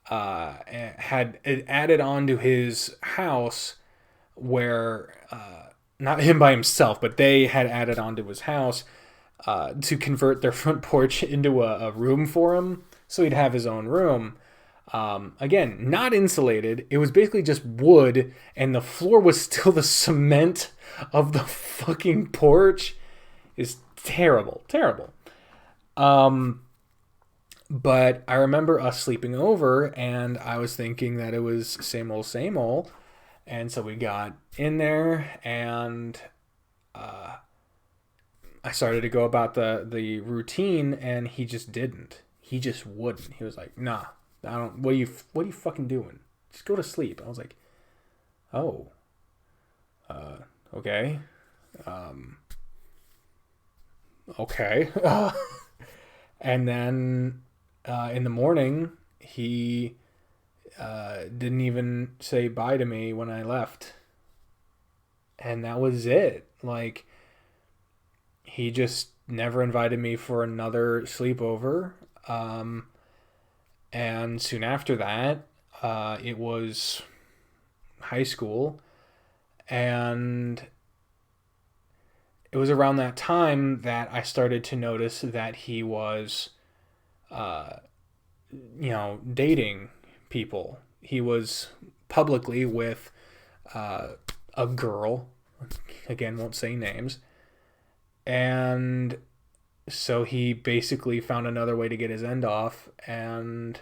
had added on to his house where, not him by himself, but they had added on to his house to convert their front porch into a room for him, so he'd have his own room. Again, not insulated. It was basically just wood, and the floor was still the cement of the fucking porch. It's terrible. But I remember us sleeping over, and I was thinking that it was same old. And so we got in there, and I started to go about the routine, and he just didn't. He just wouldn't. He was like, nah, I don't, what are you fucking doing? Just go to sleep. I was like, oh, okay. Okay. And then in the morning, he didn't even say bye to me when I left. And that was it. Like, he just never invited me for another sleepover. And soon after that, it was high school. And it was around that time that I started to notice that he was, dating people. He was publicly with a girl. Again, won't say names. And so he basically found another way to get his end off, and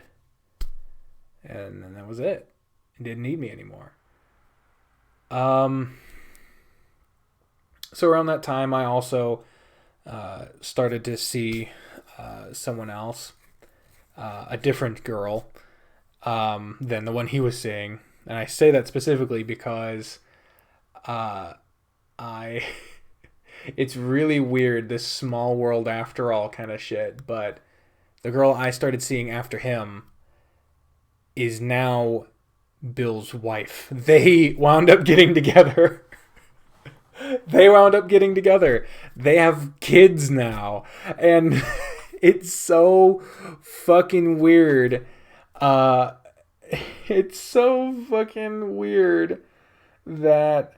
then that was it. He didn't need me anymore. So around that time, I also started to see someone else, a different girl than the one he was seeing. And I say that specifically because it's really weird, this small world after all kind of shit, but the girl I started seeing after him is now Bill's wife. They wound up getting together. They have kids now. And it's so fucking weird. It's so fucking weird that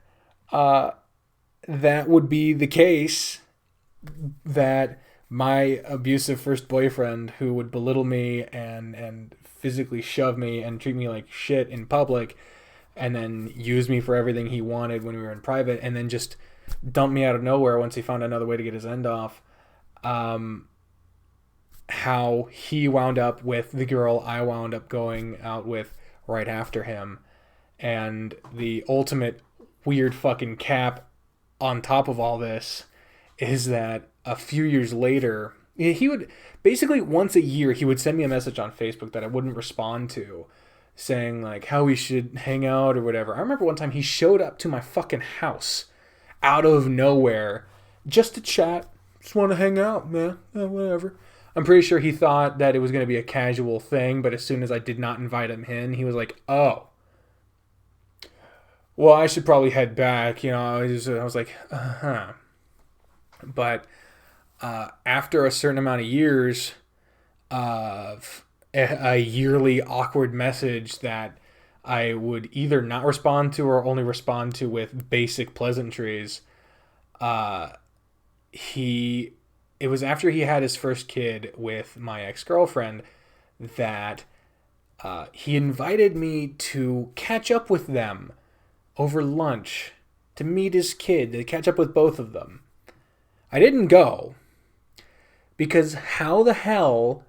that would be the case, that my abusive first boyfriend, who would belittle me and physically shove me and treat me like shit in public, and then use me for everything he wanted when we were in private, and then just dump me out of nowhere once he found another way to get his end off. How he wound up with the girl I wound up going out with right after him. And the ultimate weird fucking cap on top of all this is that a few years later, he would basically once a year, he would send me a message on Facebook that I wouldn't respond to, saying like how we should hang out or whatever. I remember one time he showed up to my fucking house out of nowhere just to chat. Just want to hang out, man. Whatever. I'm pretty sure he thought that it was going to be a casual thing, but as soon as I did not invite him in, he was like, oh, well, I should probably head back. You know, I was like, uh-huh. But after a certain amount of years of a yearly awkward message that I would either not respond to or only respond to with basic pleasantries, it was after he had his first kid with my ex-girlfriend that he invited me to catch up with them over lunch, to meet his kid, to catch up with both of them. I didn't go because how the hell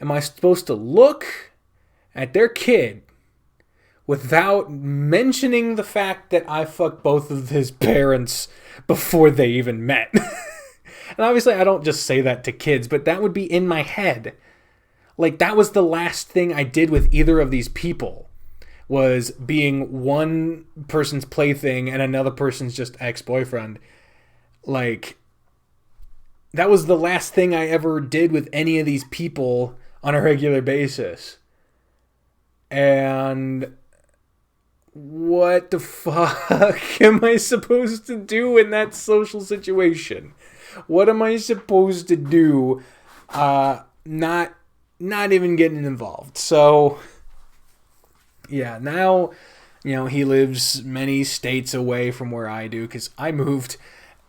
am I supposed to look at their kid without mentioning the fact that I fucked both of his parents before they even met? And obviously I don't just say that to kids, but that would be in my head. Like, that was the last thing I did with either of these people, was being one person's plaything and another person's just ex-boyfriend. Like, that was the last thing I ever did with any of these people on a regular basis. And what the fuck am I supposed to do in that social situation? What am I supposed to do? Not even getting involved. So, yeah, now, you know, he lives many states away from where I do because I moved,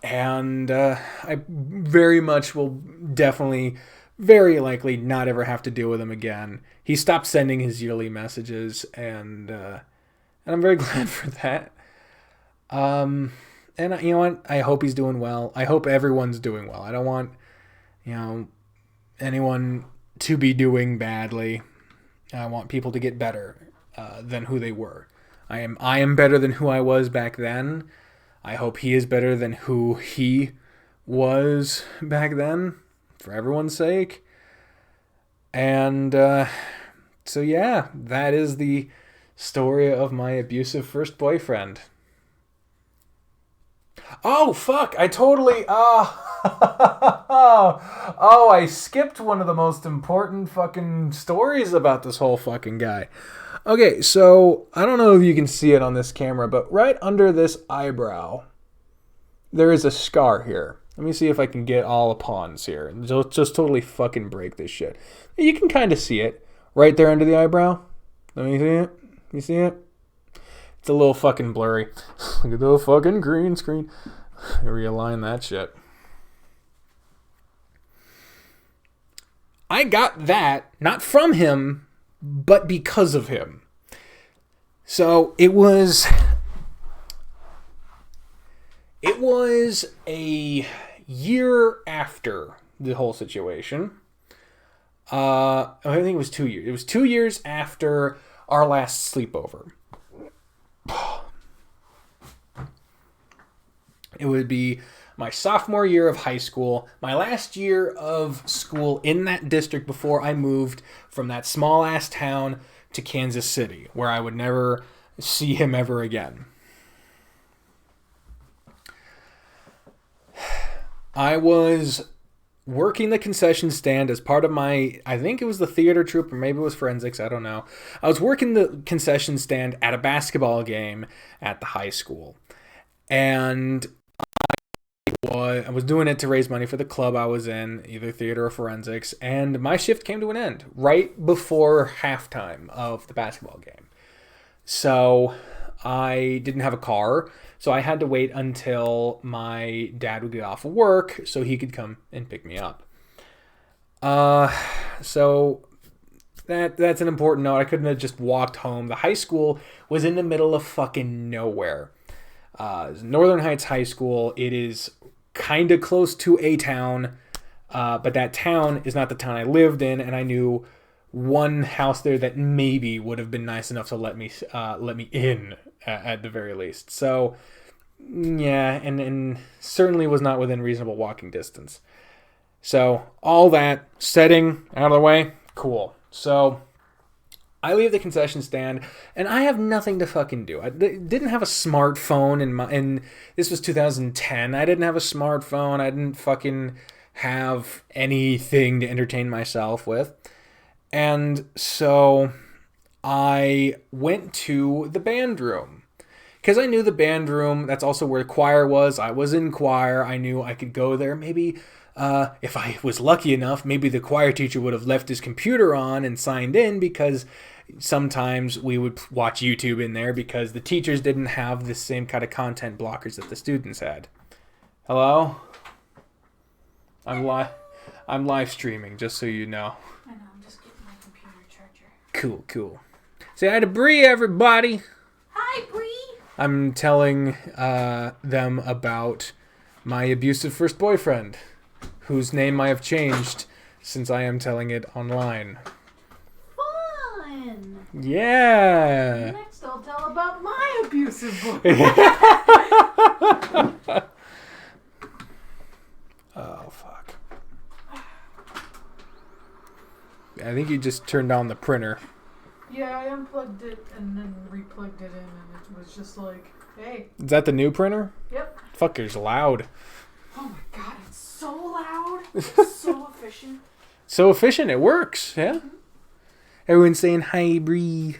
and I very much will definitely, very likely not ever have to deal with him again. He stopped sending his yearly messages, and I'm very glad for that. And you know what? I hope he's doing well. I hope everyone's doing well. I don't want, you know, anyone to be doing badly. I want people to get better than who they were. I am better than who I was back then. I hope he is better than who he was back then, for everyone's sake. And so yeah, that is the story of my abusive first boyfriend. Oh, fuck, I totally, I skipped one of the most important fucking stories about this whole fucking guy. Okay, so, I don't know if you can see it on this camera, but right under this eyebrow, there is a scar here. Let me see if I can get all the pawns here. Just totally fucking break this shit. You can kind of see it right there under the eyebrow. Let me see it. You see it? It's a little fucking blurry. Look at the fucking green screen. Realign that shit. I got that, not from him, but because of him. So it was a year after the whole situation. I think it was 2 years. It was 2 years after our last sleepover. It would be my sophomore year of high school, my last year of school in that district before I moved from that small-ass town to Kansas City, where I would never see him ever again. I was working the concession stand as part of my, I think it was the theater troupe, or maybe it was forensics, I don't know. I was working the concession stand at a basketball game at the high school. And I I was doing it to raise money for the club I was in, either theater or forensics, and my shift came to an end right before halftime of the basketball game. So I didn't have a car, so I had to wait until my dad would get off of work so he could come and pick me up. So that's an important note. I couldn't have just walked home. The high school was in the middle of fucking nowhere. Northern Heights High School. It is kind of close to a town, but that town is not the town I lived in, and I knew one house there that maybe would have been nice enough to let me in at the very least. So yeah, and certainly was not within reasonable walking distance. So all that setting out of the way, cool. So I leave the concession stand, and I have nothing to fucking do. I didn't have a smartphone, and this was 2010. I didn't have a smartphone. I didn't fucking have anything to entertain myself with. And so I went to the band room. Because I knew the band room, that's also where the choir was. I was in choir. I knew I could go there. Maybe if I was lucky enough, maybe the choir teacher would have left his computer on and signed in, because sometimes we would watch YouTube in there because the teachers didn't have the same kind of content blockers that the students had. Hello? I'm live streaming, just so you know. I know, I'm just getting my computer charger. Cool. Say hi to Bri, everybody. Hi, Bri. I'm telling them about my abusive first boyfriend, whose name I have changed since I am telling it online. Fun! Yeah! Next I'll tell about my abusive boyfriend. Oh, fuck. I think you just turned on the printer. Yeah, I unplugged it and then replugged it in, and it was just like, hey. Is that the new printer? Yep. Fucker's loud. Oh my god, it's so loud. It's so efficient. So efficient, it works, yeah? Mm-hmm. Everyone's saying hi, Bri.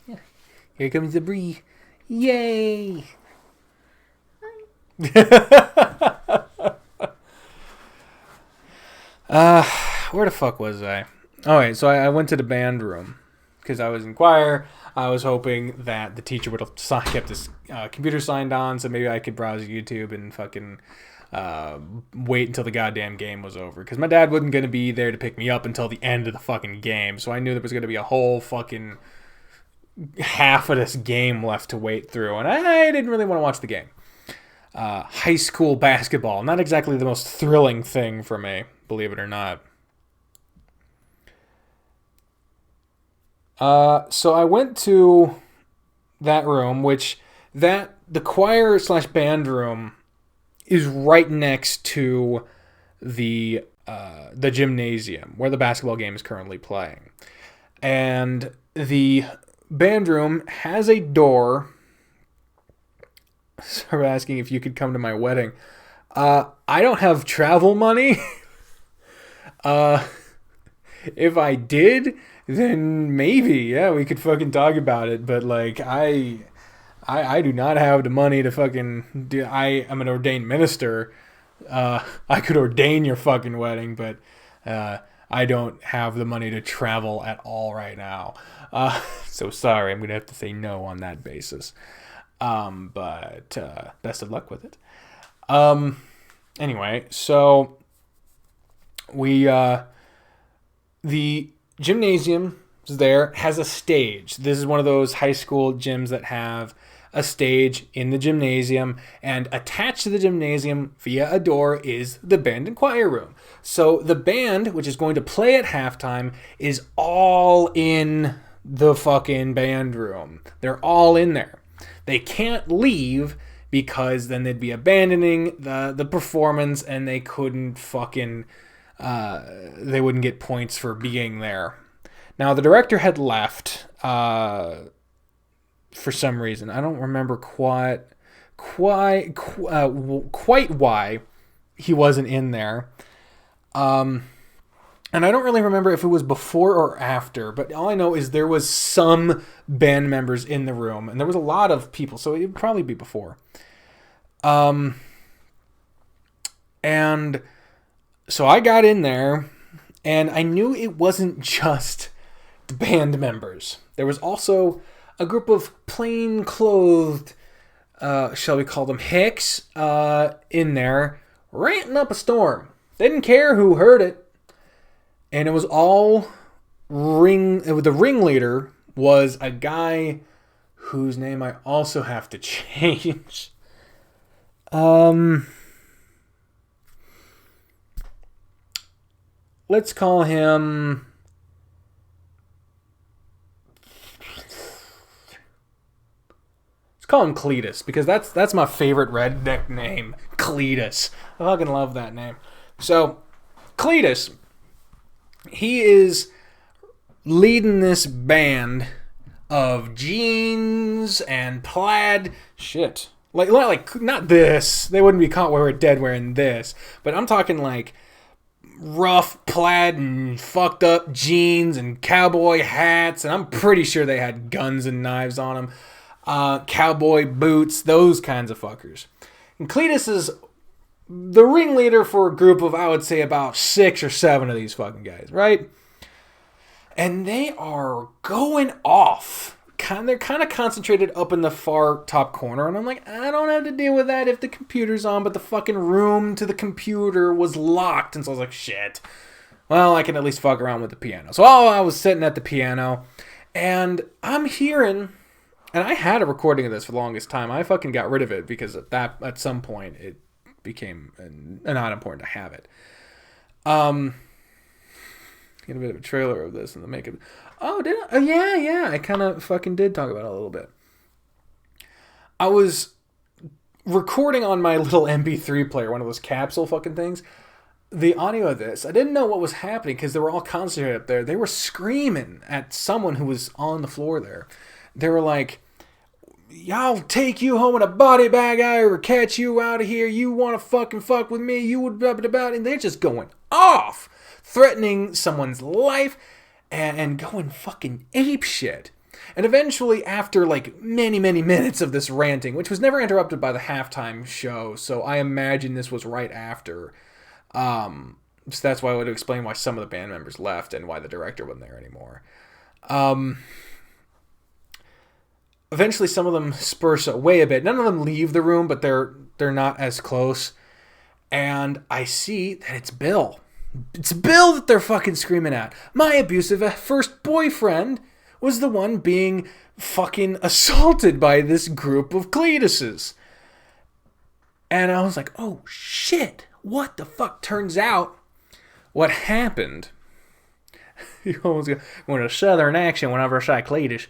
Yeah. Here comes the Bri. Yay! Where the fuck was I? Oh, wait, so I went to the band room because I was in choir. I was hoping that the teacher would have kept his computer signed on, so maybe I could browse YouTube and fucking wait until the goddamn game was over. Because my dad wasn't going to be there to pick me up until the end of the fucking game, so I knew there was going to be a whole fucking half of this game left to wait through, and I didn't really want to watch the game. High school basketball, not exactly the most thrilling thing for me, believe it or not. So I went to that room, the choir / band room is right next to the gymnasium where the basketball game is currently playing. And the band room has a door. Sorry, asking if you could come to my wedding. I don't have travel money. If I did, then maybe, yeah, we could fucking talk about it. But like, I do not have the money to fucking do. I am an ordained minister. I could ordain your fucking wedding, but I don't have the money to travel at all right now. So sorry, I'm gonna have to say no on that basis. But best of luck with it. Anyway, so the gymnasium there has a stage. This is one of those high school gyms that have a stage in the gymnasium, and attached to the gymnasium via a door is the band and choir room. So the band, which is going to play at halftime, is all in the fucking band room. They're all in there. They can't leave because then they'd be abandoning the performance, and they couldn't fucking they wouldn't get points for being there. Now the director had left for some reason. I don't remember quite why he wasn't in there. And I don't really remember if it was before or after, but all I know is there was some band members in the room, and there was a lot of people, so it would probably be before. And so I got in there, and I knew it wasn't just the band members. There was also a group of plain-clothed, shall we call them hicks, in there, ranting up a storm. They didn't care who heard it. And it was all the ringleader was a guy whose name I also have to change. Let's call him... Let's call him Cletus, because that's my favorite redneck name. Cletus. I fucking love that name. So, Cletus, he is leading this band of jeans and plaid shit. Like not this. They wouldn't be caught where we're dead wearing this. But I'm talking like rough plaid and fucked up jeans and cowboy hats. And I'm pretty sure they had guns and knives on them. Cowboy boots, those kinds of fuckers. And Cletus is the ringleader for a group of, I would say, about 6 or 7 of these fucking guys, right? And they are going off. They're kind of concentrated up in the far top corner. And I'm like, I don't have to deal with that if the computer's on. But the fucking room to the computer was locked. And so I was like, shit. Well, I can at least fuck around with the piano. So I was sitting at the piano. And I'm hearing... And I had a recording of this for the longest time. I fucking got rid of it because at some point it became not important to have it. Get a bit of a trailer of this and the makeup. Oh, did I? Oh, yeah. I kind of fucking did talk about it a little bit. I was recording on my little MP3 player, one of those capsule fucking things, the audio of this. I didn't know what was happening because they were all concentrated up there. They were screaming at someone who was on the floor there. They were like, I'll take you home in a body bag. I ever catch you out of here. You want to fucking fuck with me? You would blah, blah, blah. And they're just going off, threatening someone's life and going fucking ape shit. And eventually, after like many, many minutes of this ranting, which was never interrupted by the halftime show, so I imagine this was right after. So that's why I would explain why some of the band members left and why the director wasn't there anymore. Eventually, some of them disperse away a bit. None of them leave the room, but they're not as close. And I see that it's Bill. It's Bill that they're fucking screaming at. My abusive first boyfriend was the one being fucking assaulted by this group of Cletuses. And I was like, oh shit, what the fuck? Turns out, what happened... You almost going to southern accent whenever I say Cletus.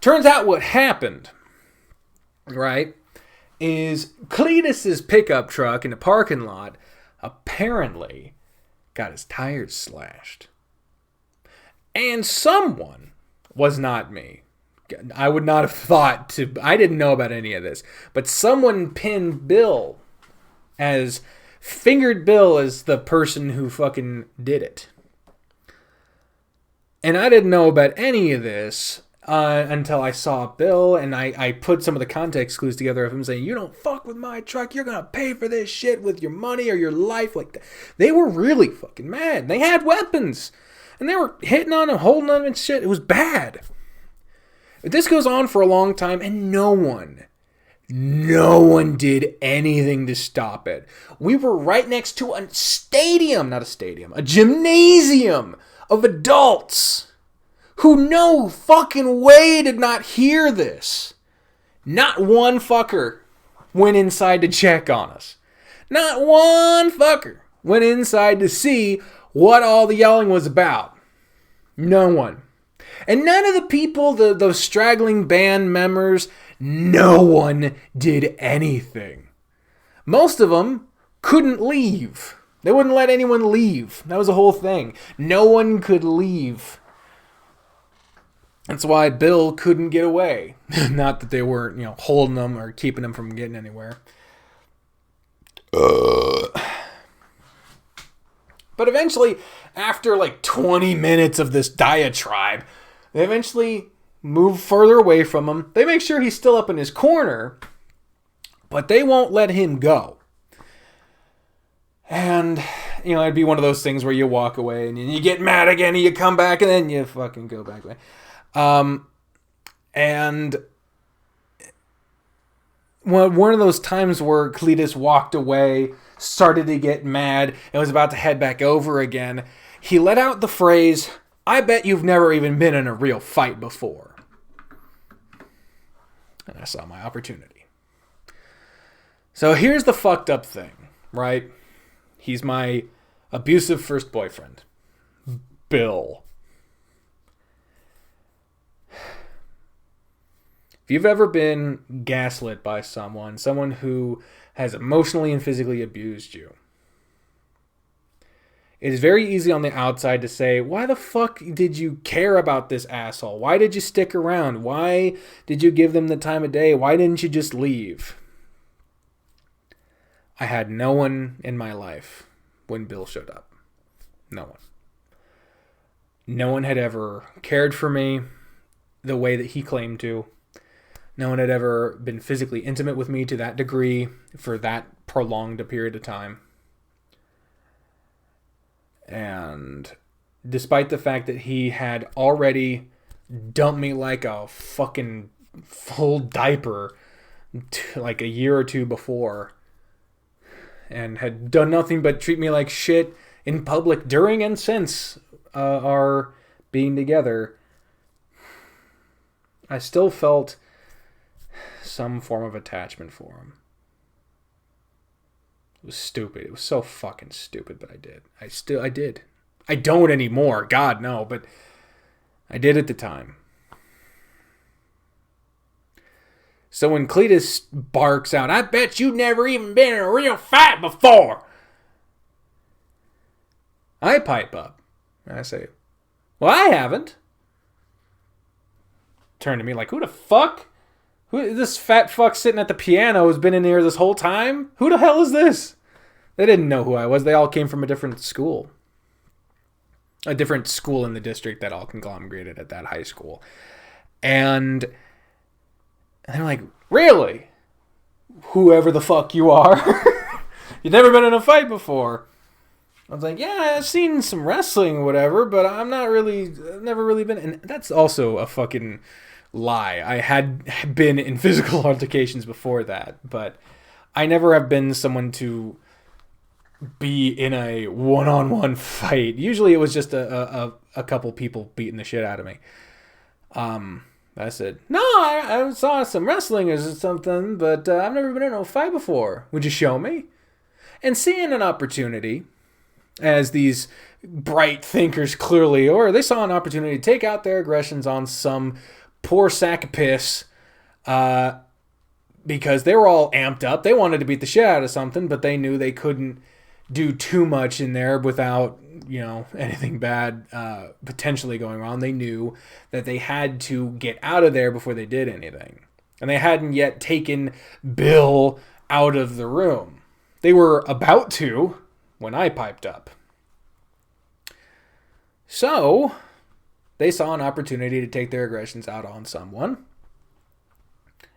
Turns out what happened, right, is Cletus's pickup truck in the parking lot apparently got his tires slashed. And someone, was not me, I would not have thought to, I didn't know about any of this, but someone pinned Bill fingered Bill as the person who fucking did it. And I didn't know about any of this until I saw Bill, and I put some of the context clues together of him saying, you don't fuck with my truck, you're gonna pay for this shit with your money or your life. Like that. They were really fucking mad. They had weapons, and they were hitting on him, holding on him and shit. It was bad. But this goes on for a long time, and no one did anything to stop it. We were right next to a gymnasium of adults who no fucking way did not hear this. Not one fucker went inside to check on us. Not one fucker went inside to see what all the yelling was about. No one. And none of the people, those straggling band members, no one did anything. Most of them couldn't leave. They wouldn't let anyone leave. That was the whole thing. No one could leave. That's why Bill couldn't get away. Not that they weren't, holding him or keeping him from getting anywhere. But eventually, after like 20 minutes of this diatribe, they eventually move further away from him. They make sure he's still up in his corner. But they won't let him go. And, it'd be one of those things where you walk away and you get mad again and you come back and then you fucking go back away. And one of those times where Cletus walked away, started to get mad, and was about to head back over again, he let out the phrase, "I bet you've never even been in a real fight before." And I saw my opportunity. So here's the fucked up thing, right? He's my abusive first boyfriend, Bill. If you've ever been gaslit by someone who has emotionally and physically abused you, it is very easy on the outside to say, why the fuck did you care about this asshole? Why did you stick around? Why did you give them the time of day? Why didn't you just leave? I had no one in my life when Bill showed up. No one. No one had ever cared for me the way that he claimed to. No one had ever been physically intimate with me to that degree for that prolonged a period of time. And despite the fact that he had already dumped me like a fucking full diaper like a year or two before, and had done nothing but treat me like shit in public during and since our being together, I still felt some form of attachment for him. It was stupid. It was so fucking stupid, but I did. I did. I don't anymore. God, no, but I did at the time. So when Cletus barks out, "I bet you've never even been in a real fight before," I pipe up. And I say, "Well, I haven't." Turn to me like, "Who the fuck? Who, this fat fuck sitting at the piano has been in here this whole time? Who the hell is this?" They didn't know who I was. They all came from a different school. A different school in the district that all conglomerated at that high school. And they're like, "Really? Whoever the fuck you are? You've never been in a fight before." I was like, "Yeah, I've seen some wrestling or whatever, but I've never really been." And that's also a fucking lie. I had been in physical altercations before that, but I never have been someone to be in a one-on-one fight. Usually it was just a couple people beating the shit out of me. I said, "No, I saw some wrestling or something, but I've never been in a fight before. Would you show me?" And seeing an opportunity, as these bright thinkers clearly, or they saw an opportunity to take out their aggressions on some poor sack of piss, because they were all amped up. They wanted to beat the shit out of something, but they knew they couldn't do too much in there without, anything bad potentially going wrong. They knew that they had to get out of there before they did anything. And they hadn't yet taken Bill out of the room. They were about to when I piped up. So they saw an opportunity to take their aggressions out on someone.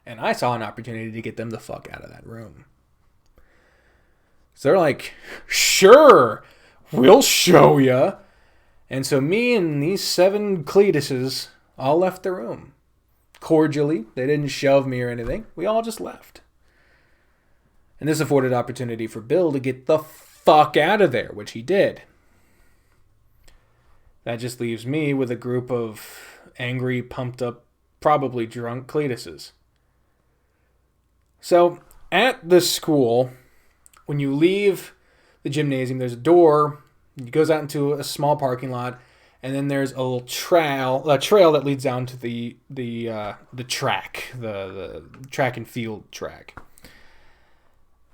And I saw an opportunity to get them the fuck out of that room. So they're like, "Sure, we'll show ya." And so me and these 7 Cletuses all left the room. Cordially. They didn't shove me or anything. We all just left. And this afforded opportunity for Bill to get the fuck out of there, which he did. That just leaves me with a group of angry, pumped up, probably drunk Cletuses. So at the school, when you leave the gymnasium, there's a door. It goes out into a small parking lot, and then there's a little trail that leads down to the track, the track and field track.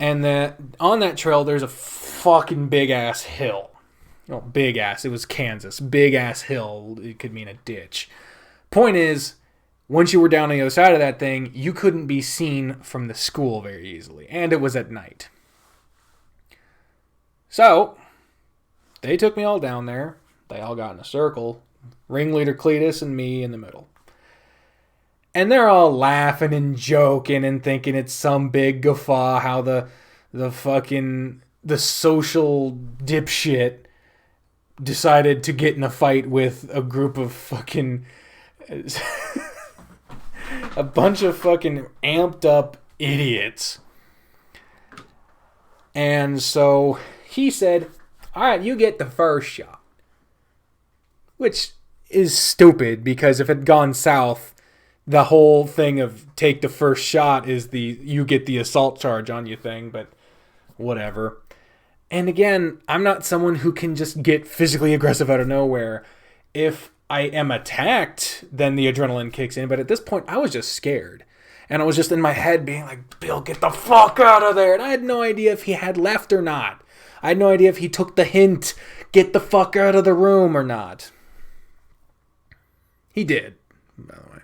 And on that trail, there's a fucking big ass hill. Oh, big ass. It was Kansas. Big ass hill. It could mean a ditch. Point is, once you were down on the other side of that thing, you couldn't be seen from the school very easily. And it was at night. So they took me all down there. They all got in a circle. Ringleader Cletus and me in the middle. And they're all laughing and joking and thinking it's some big guffaw how the social dipshit decided to get in a fight with a group of fucking a bunch of fucking amped up idiots. And so he said, all right, you get the first shot. Which is stupid, because if it had gone south, the whole thing of take the first shot is the you get the assault charge on you thing, but whatever. And again, I'm not someone who can just get physically aggressive out of nowhere. If I am attacked, then the adrenaline kicks in. But at this point, I was just scared. And I was just in my head being like, Bill, get the fuck out of there. And I had no idea if he had left or not. I had no idea if he took the hint, get the fuck out of the room or not. He did, by the way.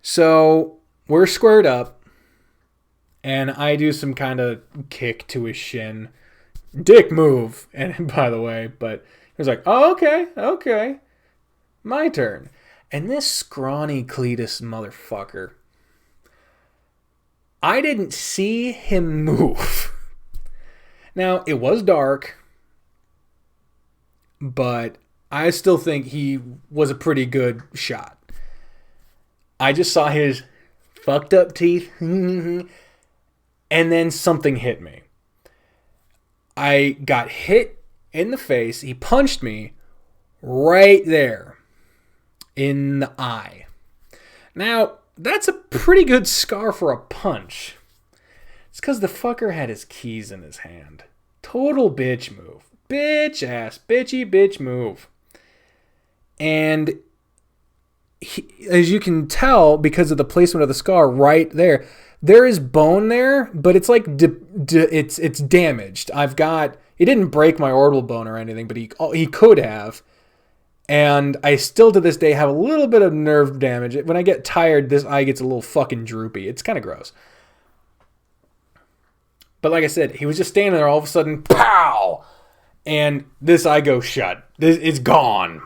So we're squared up. And I do some kind of kick to his shin. Dick move. And by the way, but he was like, oh, okay. My turn. And this scrawny Cletus motherfucker, I didn't see him move. Now, it was dark, but I still think he was a pretty good shot. I just saw his fucked up teeth, and then something hit me. I got hit in the face. He punched me right there in the eye. Now, that's a pretty good scar for a punch. It's because the fucker had his keys in his hand. Total bitch move. Bitch ass. Bitch move. And as you can tell, because of the placement of the scar right there, there is bone there, but it's like it's damaged. It didn't break my orbital bone or anything, but he could have. And I still to this day have a little bit of nerve damage. When I get tired, this eye gets a little fucking droopy. It's kind of gross. But like I said, he was just standing there, all of a sudden, pow! And this eye goes shut. It's gone.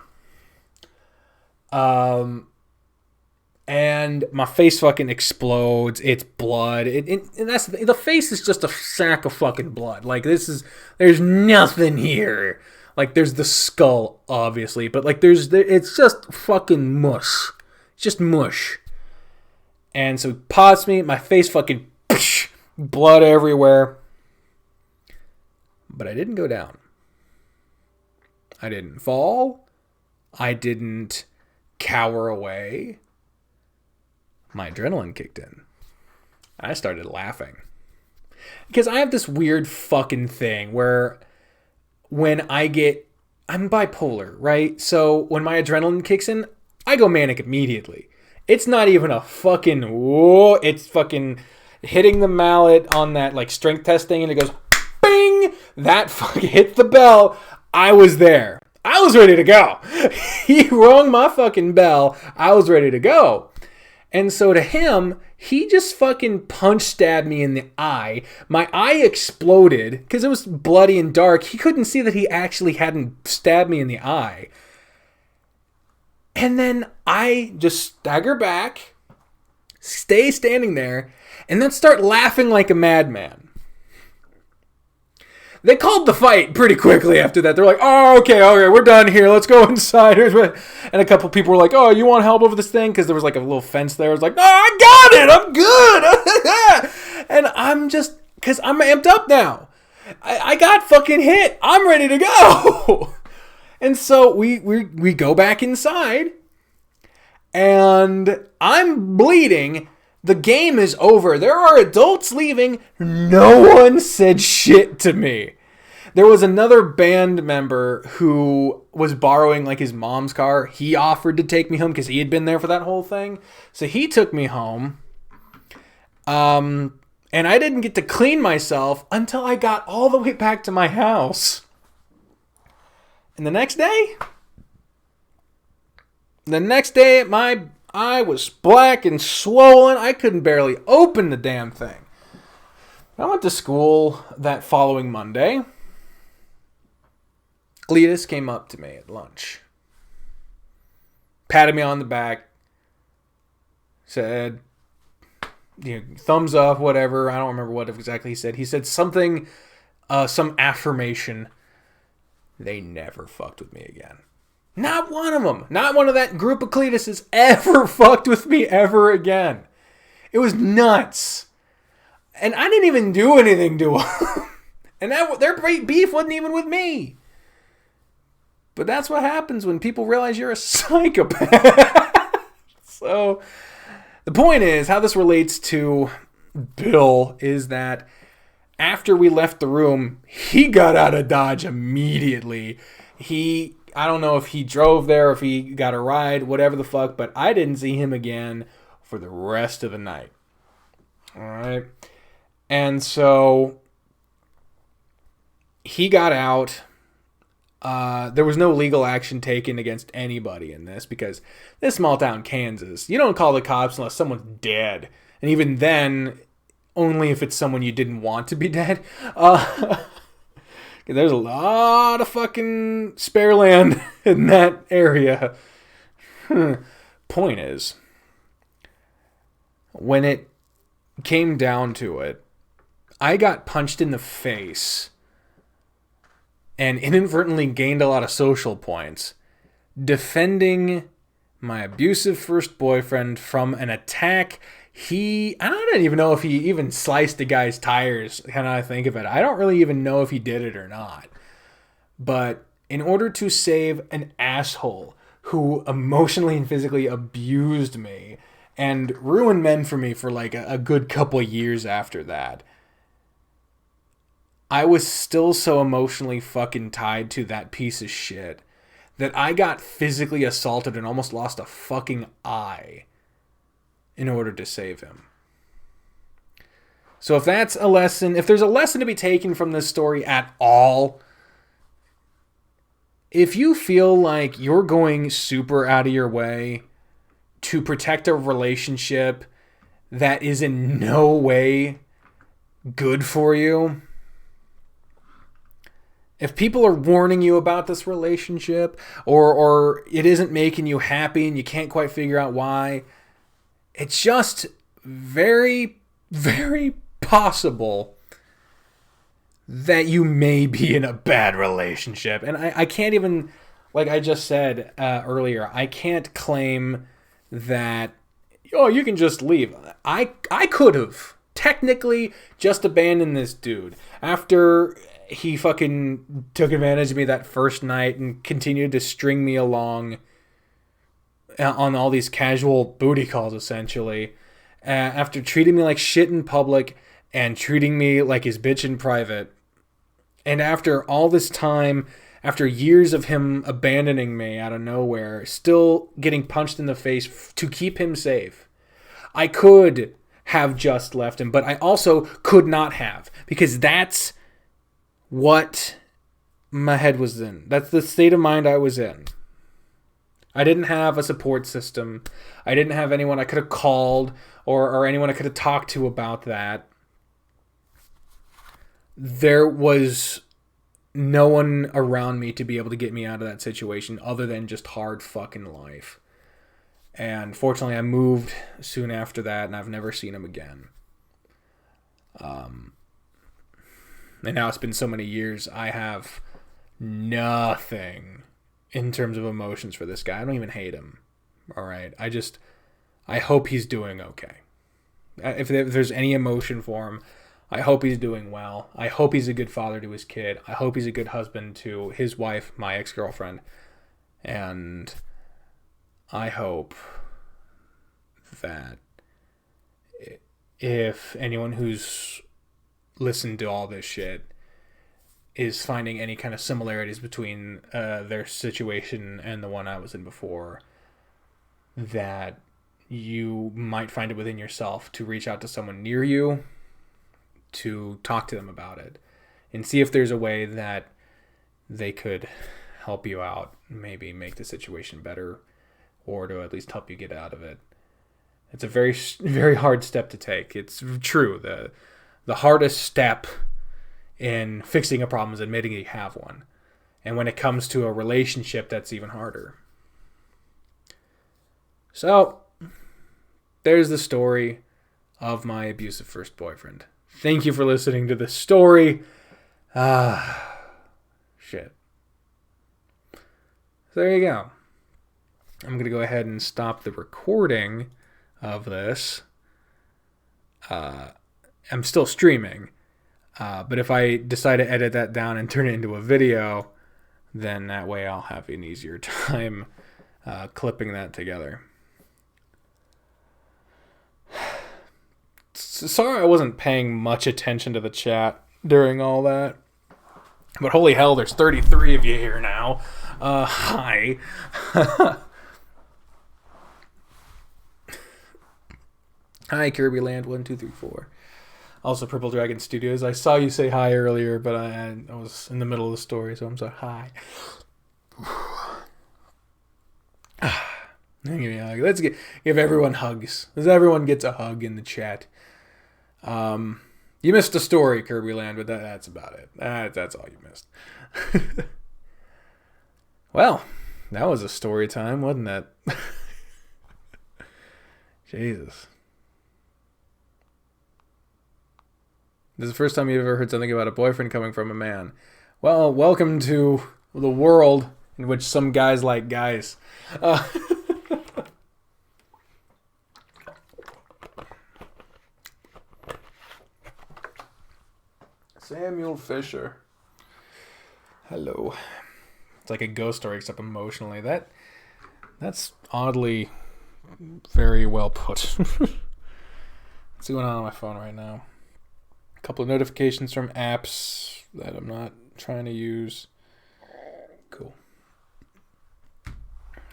And my face fucking explodes. It's blood. And that's the face is just a sack of fucking blood. Like there's nothing here. Like there's the skull, obviously, but like it's just fucking mush. It's just mush. And so he pots me, my face fucking blood everywhere. But I didn't go down. I didn't fall. I didn't cower away. My adrenaline kicked in. I started laughing. Because I have this weird fucking thing where when I'm bipolar, right? So when my adrenaline kicks in, I go manic immediately. It's not even a fucking whoa. It's fucking hitting the mallet on that like strength test thing, and it goes bing. That fucking hit the bell. I was there. I was ready to go. He rung my fucking bell. I was ready to go. And so to him, he just fucking punch stabbed me in the eye. My eye exploded because it was bloody and dark. He couldn't see that he actually hadn't stabbed me in the eye. And then I just stagger back, stay standing there, and then start laughing like a madman. They called the fight pretty quickly after that. They're like, oh, okay, we're done here. Let's go inside. And a couple people were like, oh, you want help over this thing? Because there was like a little fence there. I was like, no, I got it. I'm good. And I'm just, because I'm amped up now. I got fucking hit. I'm ready to go. And so we go back inside. And I'm bleeding. The game is over. There are adults leaving. No one said shit to me. There was another band member who was borrowing like his mom's car. He offered to take me home because he had been there for that whole thing. So he took me home. And I didn't get to clean myself until I got all the way back to my house. And the next day, my eye was black and swollen. I couldn't barely open the damn thing. I went to school that following Monday. Cletus came up to me at lunch. Patted me on the back. said, thumbs up, whatever. I don't remember what exactly he said. He said something, some affirmation. They never fucked with me again. Not one of them. Not one of that group of Cletuses ever fucked with me ever again. It was nuts. And I didn't even do anything to them. And their beef wasn't even with me. But that's what happens when people realize you're a psychopath. So, the point is, how this relates to Bill is that after we left the room, he got out of Dodge immediately. I don't know if he drove there, if he got a ride, whatever the fuck, but I didn't see him again for the rest of the night. All right. And so he got out. There was no legal action taken against anybody in this because this small town Kansas, you don't call the cops unless someone's dead. And even then, only if it's someone you didn't want to be dead. There's a lot of fucking spare land in that area. Point is, when it came down to it, I got punched in the face and inadvertently gained a lot of social points defending my abusive first boyfriend from an attack. I don't even know if he even sliced the guy's tires, kind of think of it. I don't really even know if he did it or not. But in order to save an asshole who emotionally and physically abused me and ruined men for me for like a good couple years after that, I was still so emotionally fucking tied to that piece of shit that I got physically assaulted and almost lost a fucking eye in order to save him. So if that's a lesson, if there's a lesson to be taken from this story at all, if you feel like you're going super out of your way to protect a relationship that is in no way good for you, if people are warning you about this relationship or it isn't making you happy and you can't quite figure out why, it's just very, very possible that you may be in a bad relationship. And I can't even, like I just said earlier, I can't claim that, you can just leave. I could have technically just abandoned this dude after he fucking took advantage of me that first night and continued to string me along on all these casual booty calls, essentially, after treating me like shit in public and treating me like his bitch in private. And after all this time, after years of him abandoning me out of nowhere, still getting punched in the face to keep him safe, I could have just left him, but I also could not have, because that's what my head was in. That's the state of mind I was in. I didn't have a support system. I didn't have anyone I could have called or anyone I could have talked to about that. There was no one around me to be able to get me out of that situation other than just hard fucking life. And fortunately, I moved soon after that, and I've never seen him again. And now it's been so many years, I have nothing in terms of emotions for this guy. I don't even hate him. All right. I hope he's doing okay. If there's any emotion for him, I hope he's doing well. I hope he's a good father to his kid. I hope he's a good husband to his wife, my ex-girlfriend. And I hope that if anyone who's listened to all this shit is finding any kind of similarities between their situation and the one I was in before, that you might find it within yourself to reach out to someone near you to talk to them about it and see if there's a way that they could help you out, maybe make the situation better, or to at least help you get out of it. It's a very, very hard step to take. It's true. The hardest step in fixing a problem is admitting you have one. And when it comes to a relationship, that's even harder. So, there's the story of my abusive first boyfriend. Thank you for listening to this story. Shit. So there you go. I'm going to go ahead and stop the recording of this. I'm still streaming. But if I decide to edit that down and turn it into a video, then that way I'll have an easier time clipping that together. Sorry I wasn't paying much attention to the chat during all that. But holy hell, there's 33 of you here now. Hi. Hi, Kirby Land 1234. Also, Purple Dragon Studios. I saw you say hi earlier, but I was in the middle of the story, so I'm sorry. Hi. Give me a hug. Let's give everyone hugs. Everyone gets a hug in the chat. You missed a story, Kirby Land, but that's about it. That's all you missed. Well, that was a story time, wasn't it? Jesus. This is the first time you've ever heard something about a boyfriend coming from a man. Well, welcome to the world in which some guys like guys. Samuel Fisher. Hello. It's like a ghost story except emotionally. That's oddly very well put. What's going on my phone right now? A couple of notifications from apps that I'm not trying to use. Cool.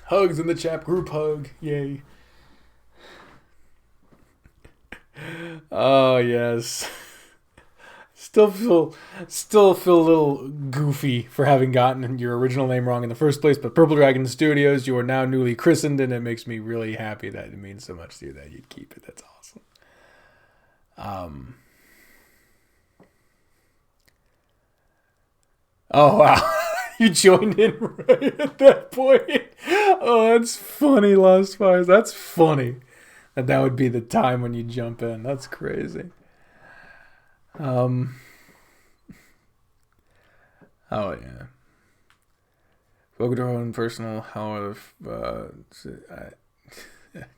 Hugs in the chat, group hug. Yay. Oh, yes. Still feel a little goofy for having gotten your original name wrong in the first place, but Purple Dragon Studios, you are now newly christened, and it makes me really happy that it means so much to you that you'd keep it. That's awesome. Oh, wow. You joined in right at that point. Oh, that's funny, Lost Fires. That's funny. That would be the time when you jump in. That's crazy. Oh, yeah. Welcome to our own personal how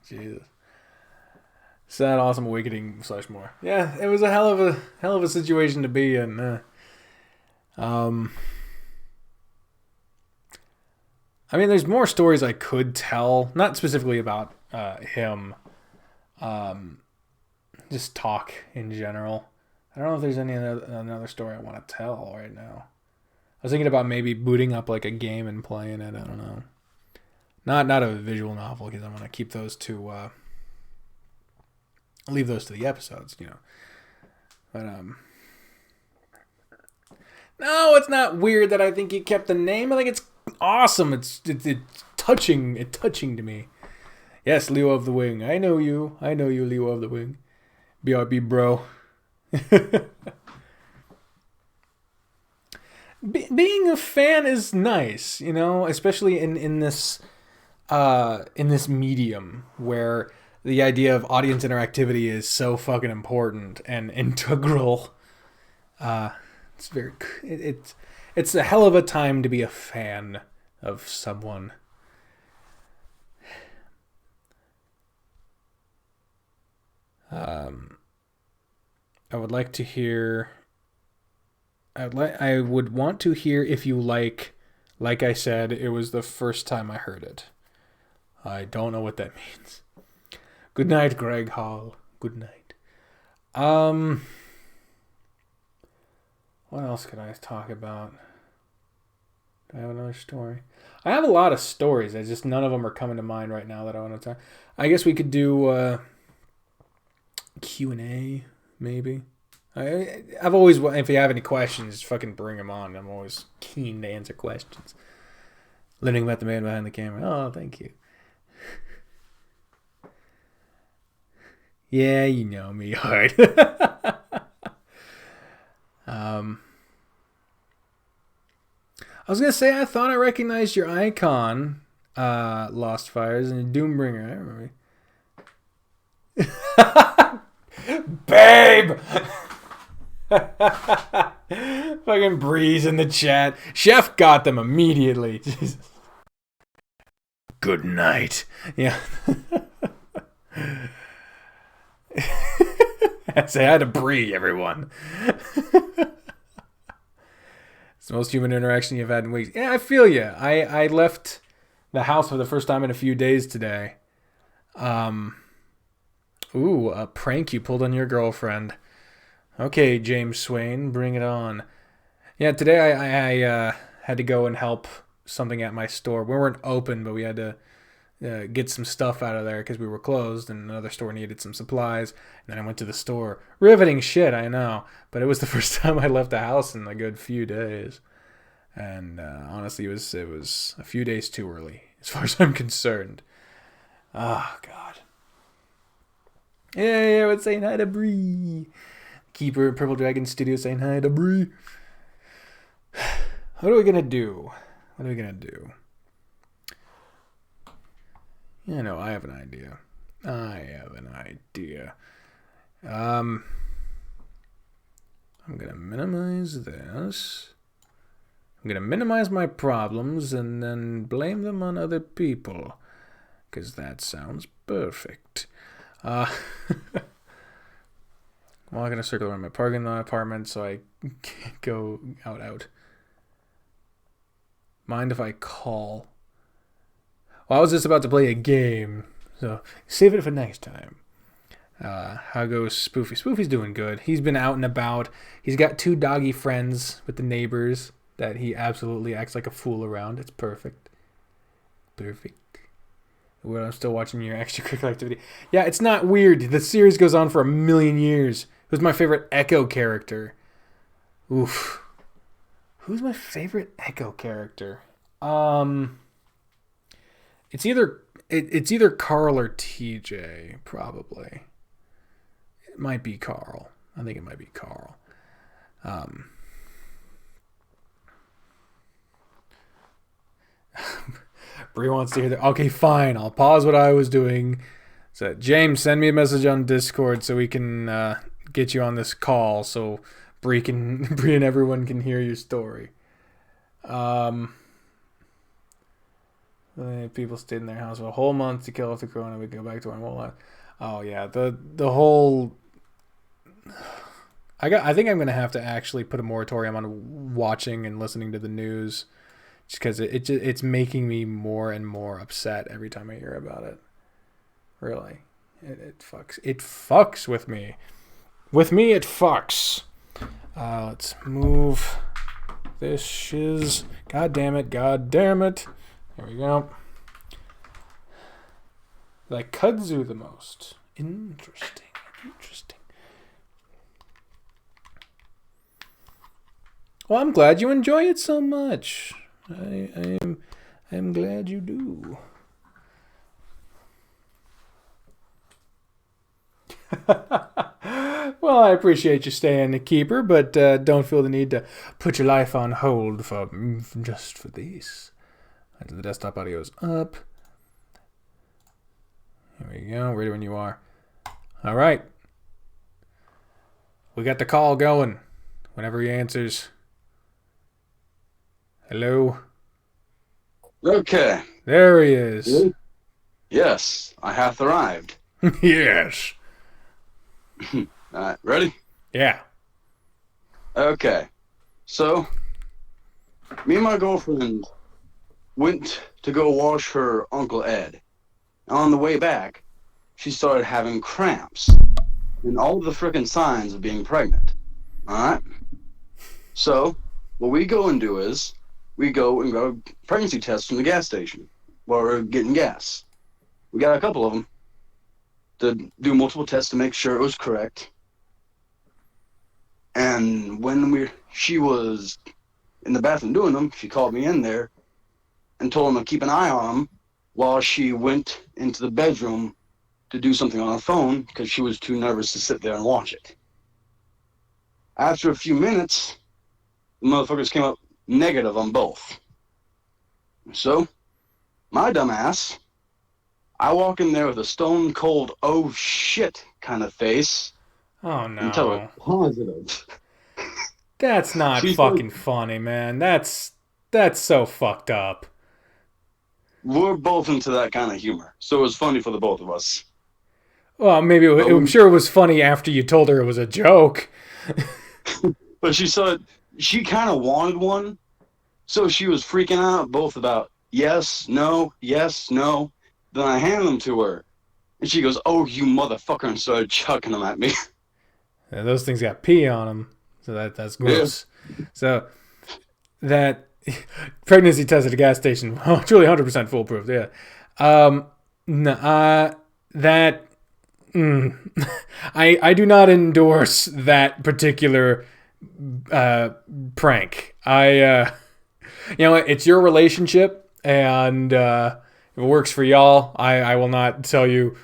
Jesus. Sad, awesome awakening / more. Yeah, it was a hell of a situation to be in. I mean, there's more stories I could tell, not specifically about him. Just talk in general. I don't know if there's another story I want to tell right now. I was thinking about maybe booting up like a game and playing it. I don't know. Not a visual novel because I want to keep those to leave those to the episodes, you know. But no, it's not weird that I think you kept the name. I think it's awesome. It's touching. It's touching to me. Yes, Leo of the Wing. I know you, Leo of the Wing. BRB, bro. Being a fan is nice, you know, especially in this medium where the idea of audience interactivity is so fucking important and integral. It's a hell of a time to be a fan of someone. I would like to hear. I would want to hear if you like I said, it was the first time I heard it. I don't know what that means. Good night, Greg Hall. Good night. What else could I talk about? Do I have another story? I have a lot of stories. It's just none of them are coming to mind right now that I want to talk. I guess we could do Q&A, maybe. I've always, if you have any questions, fucking bring them on. I'm always keen to answer questions. Learning about the man behind the camera. Oh, thank you. Yeah, you know me, hard. I was gonna say I thought I recognized your icon, Lost Fires and Doombringer. I remember. Babe! Fucking Breeze in the chat. Chef got them immediately. Jesus. Good night. Yeah. Say hi to Bree, everyone. It's the most human interaction you've had in weeks. Yeah, I feel you. I left the house for the first time in a few days today. Ooh, a prank you pulled on your girlfriend. Okay, James Swain, bring it on. Yeah, today I had to go and help something at my store. We weren't open, but we had to get some stuff out of there because we were closed, and another store needed some supplies. And then I went to the store. Riveting shit, I know, but it was the first time I left the house in a good few days. And honestly, it was a few days too early, as far as I'm concerned. Oh, God. Yeah, it's saying hi to Bree. Keeper Purple Dragon Studio saying hi to Bree. What are we gonna do? Yeah, no, I have an idea. I'm gonna minimize this. I'm gonna minimize my problems and then blame them on other people, because that sounds perfect. I'm not gonna circle around my parking lot apartment so I can't go out. Mind if I call? Well, I was just about to play a game, so save it for next time. How goes Spoofy? Spoofy's doing good. He's been out and about. He's got 2 doggy friends with the neighbors that he absolutely acts like a fool around. It's perfect. Well, I'm still watching your extracurricular activity. Yeah, it's not weird. The series goes on for a million years. Who's my favorite Echo character? Oof. Who's my favorite Echo character? It's either Carl or TJ, probably. It might be Carl. I think it might be Carl. Bree wants to hear that. Okay, fine. I'll pause what I was doing. So, James, send me a message on Discord so we can get you on this call so Bree and everyone can hear your story. People stayed in their house for a whole month to kill off the corona. We go back to our normal life. Oh yeah, the whole. I think I'm gonna have to actually put a moratorium on watching and listening to the news, just because it's making me more and more upset every time I hear about it. Really, it fucks with me. With me, it fucks. Let's move this shiz. God damn it. There we go. Like kudzu the most. Interesting. Well, I'm glad you enjoy it so much. I am glad you do. Well, I appreciate you staying a keeper, but don't feel the need to put your life on hold just for this. The desktop audio is up. Here we go. Ready when you are. All right. We got the call going. Whenever he answers. Hello. Okay. There he is. Yes, I hath arrived. Yes. All right, ready? Yeah. Okay. So, me and my girlfriend went to go wash her Uncle Ed. On the way back, she started having cramps and all the frickin' signs of being pregnant. Alright? So, what we go and do is, we go and grab a pregnancy test from the gas station while we're getting gas. We got a couple of them to do multiple tests to make sure it was correct. And when she was in the bathroom doing them, she called me in there and told him to keep an eye on him while she went into the bedroom to do something on her phone because she was too nervous to sit there and watch it. After a few minutes, the motherfuckers came up negative on both. So, my dumb ass, I walk in there with a stone cold, oh shit kind of face Oh and tell her no. positive. That's not She said, fucking funny, man. That's so fucked up. we're both into that kind of humor, so it was funny for the both of us. Well, maybe But I'm we, sure it was funny after you told her it was a joke. but she said she kind of wanted one, so she was freaking out both about yes, no, yes, no. Then I handed them to her, and she goes, "Oh, you motherfucker!" and started chucking them at me. Yeah, those things got pee on them, so that's Yeah. gross. So that pregnancy test at a gas station, truly 100% foolproof. Yeah. Um, that I do not endorse that particular prank. You know what? It's your relationship, and if it works for y'all, I will not tell you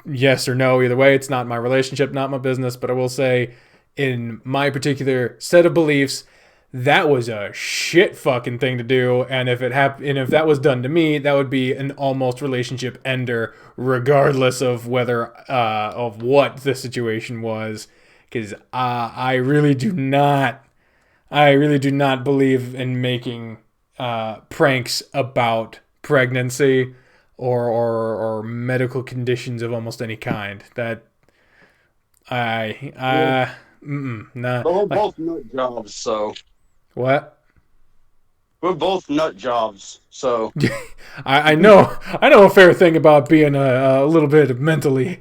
yes or no either way. It's not my relationship, not my business. But I will say, in my particular set of beliefs, that was a shit fucking thing to do. And if it happened, and if that was done to me, that would be an almost relationship ender, regardless of whether of what the situation was. Because I really do not. I really do not believe in making pranks about pregnancy or medical conditions of almost any kind. That I Yeah. nah. But we're Like, both nut jobs, so what? we're both nut jobs, so I know a fair thing about being a little bit mentally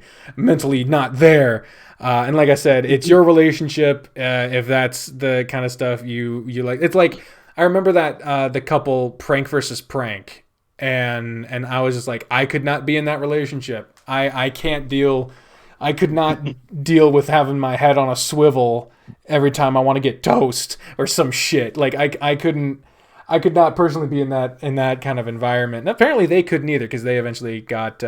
not there. And like I said, it's your relationship. If that's the kind of stuff you like, it's like I remember that the couple prank versus prank, and I was just like, I could not be in that relationship. I can't deal. I could not deal with having my head on a swivel every time I want to get toast or some shit. Like I couldn't. I could not personally be in that kind of environment. And apparently they couldn't either because they eventually got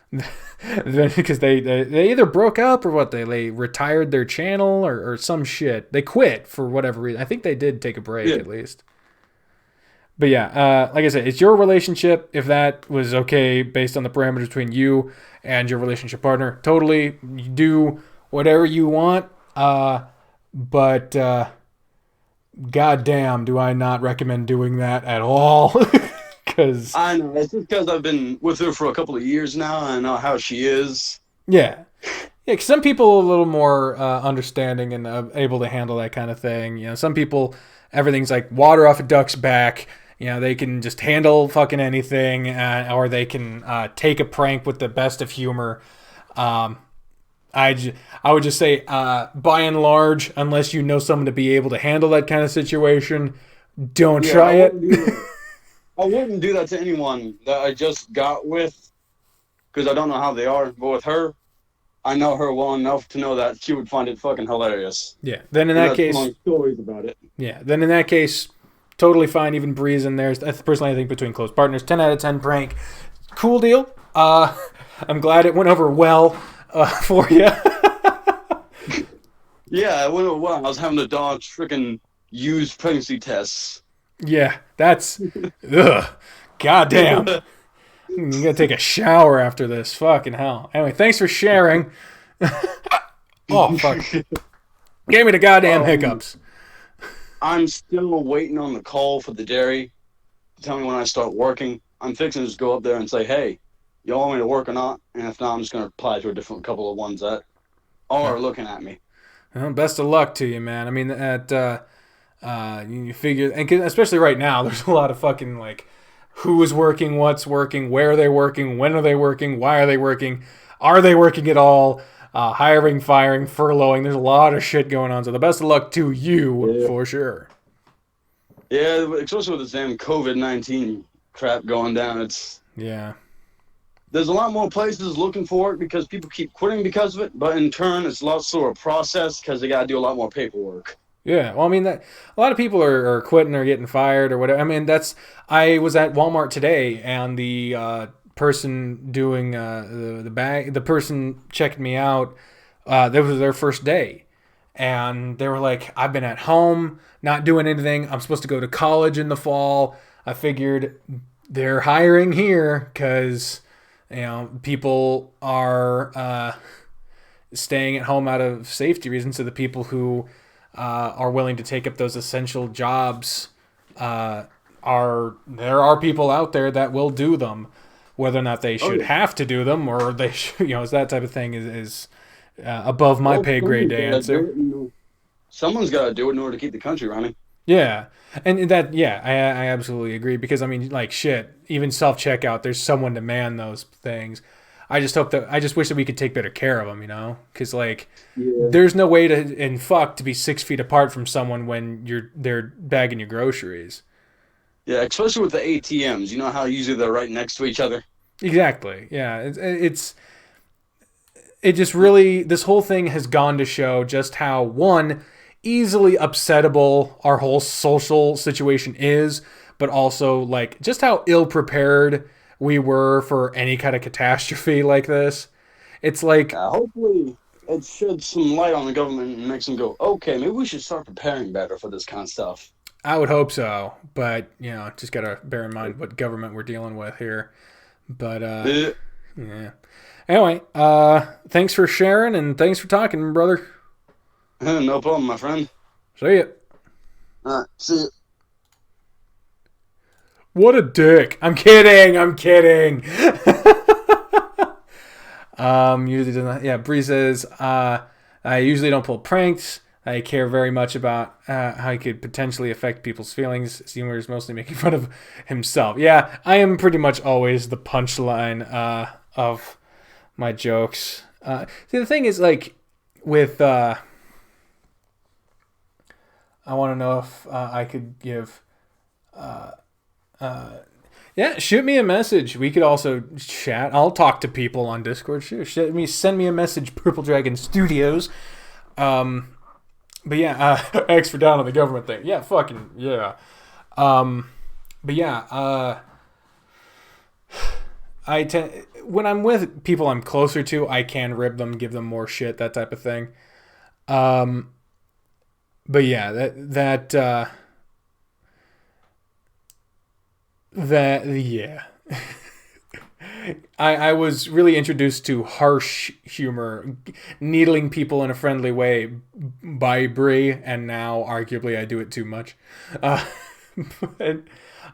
because they either broke up or what they retired their channel or some shit. They quit for whatever reason. I think they did take a break yeah. at least. But yeah, like I said, it's your relationship. If that was okay based on the parameters between you and your relationship partner, totally you do whatever you want. But goddamn, do I not recommend doing that at all? Because I know. It's just because I've been with her for a couple of years now, and I know how she is. yeah, yeah. 'Cause some people are a little more understanding and able to handle that kind of thing. You know, some people everything's like water off a duck's back. You know, they can just handle fucking anything, or they can take a prank with the best of humor. Um, I would just say, by and large, unless you know someone to be able to handle that kind of situation, don't Yeah, try it. I wouldn't do that to anyone that I just got with, because I don't know how they are. But with her, I know her well enough to know that she would find it fucking hilarious. Yeah. Then in And that that's case, long stories about it. yeah. Then in that case, totally fine. Even Breeze in there. That's personally, I think between close partners, 10 out of 10 prank. Cool deal. I'm glad it went over well for you. Yeah, it went well. I was having to dodge freaking used pregnancy tests. Yeah, that's ugh. Goddamn. You gotta take a shower after this. Fucking hell. Anyway, thanks for sharing. Oh fuck. Gave me the goddamn hiccups. I'm still waiting on the call for the dairy to tell me when I start working. I'm fixing to just go up there and say, hey, you want me to work or not? And if not, I'm just going to apply to a different couple of ones that are looking at me. Well, best of luck to you, man. I mean, you figure, and especially right now, there's a lot of fucking like, who is working, what's working, where are they working, when are they working, why are they working at all? Hiring, firing, furloughing. There's a lot of shit going on. So the best of luck to you for sure. Yeah, especially with this damn COVID-19 crap going down. There's a lot more places looking for it because people keep quitting because of it, but in turn, it's a lot slower process because they got to do a lot more paperwork. Yeah, well, I mean, a lot of people are quitting or getting fired or whatever. I mean, I was at Walmart today, and the person doing the person checking me out, that was their first day, and they were like, I've been at home, not doing anything. I'm supposed to go to college in the fall. I figured they're hiring here because people are staying at home out of safety reasons. So the people who are willing to take up those essential jobs, there are people out there that will do them, whether or not they should have to do them or they should, it's that type of thing is above my pay grade to answer. Someone's got to do it in order to keep the country running. Yeah. And that, I absolutely agree because, I mean, like, shit, even self-checkout, there's someone to man those things. I just wish that we could take better care of them, because, like, there's no way to be 6 feet apart from someone when they're bagging your groceries. Yeah, especially with the ATMs. You know how usually they're right next to each other? Exactly. Yeah. It just really, this whole thing has gone to show just how, one, easily upsettable our whole social situation is, but also, like, just how ill-prepared we were for any kind of catastrophe like this. It's like... hopefully it sheds some light on the government and makes them go, okay, maybe we should start preparing better for this kind of stuff. I would hope so, but, just gotta bear in mind what government we're dealing with here. But, yeah. Anyway, thanks for sharing, and thanks for talking, brother. No problem, my friend. See ya. All right, see ya. What a dick. I'm kidding. Usually doesn't. Yeah, Bree says, I usually don't pull pranks. I care very much about how he could potentially affect people's feelings. Seymour is mostly making fun of himself. Yeah, I am pretty much always the punchline of my jokes. See, the thing is, like, with... I want to know if I could give... shoot me a message. We could also chat. I'll talk to people on Discord. Sure, send me a message, Purple Dragon Studios. But yeah, X for down on the government thing. Yeah, fucking yeah. But yeah, when I'm with people I'm closer to, I can rib them, give them more shit, that type of thing. But yeah, yeah. I was really introduced to harsh humor, needling people in a friendly way by Brie, and now arguably I do it too much. But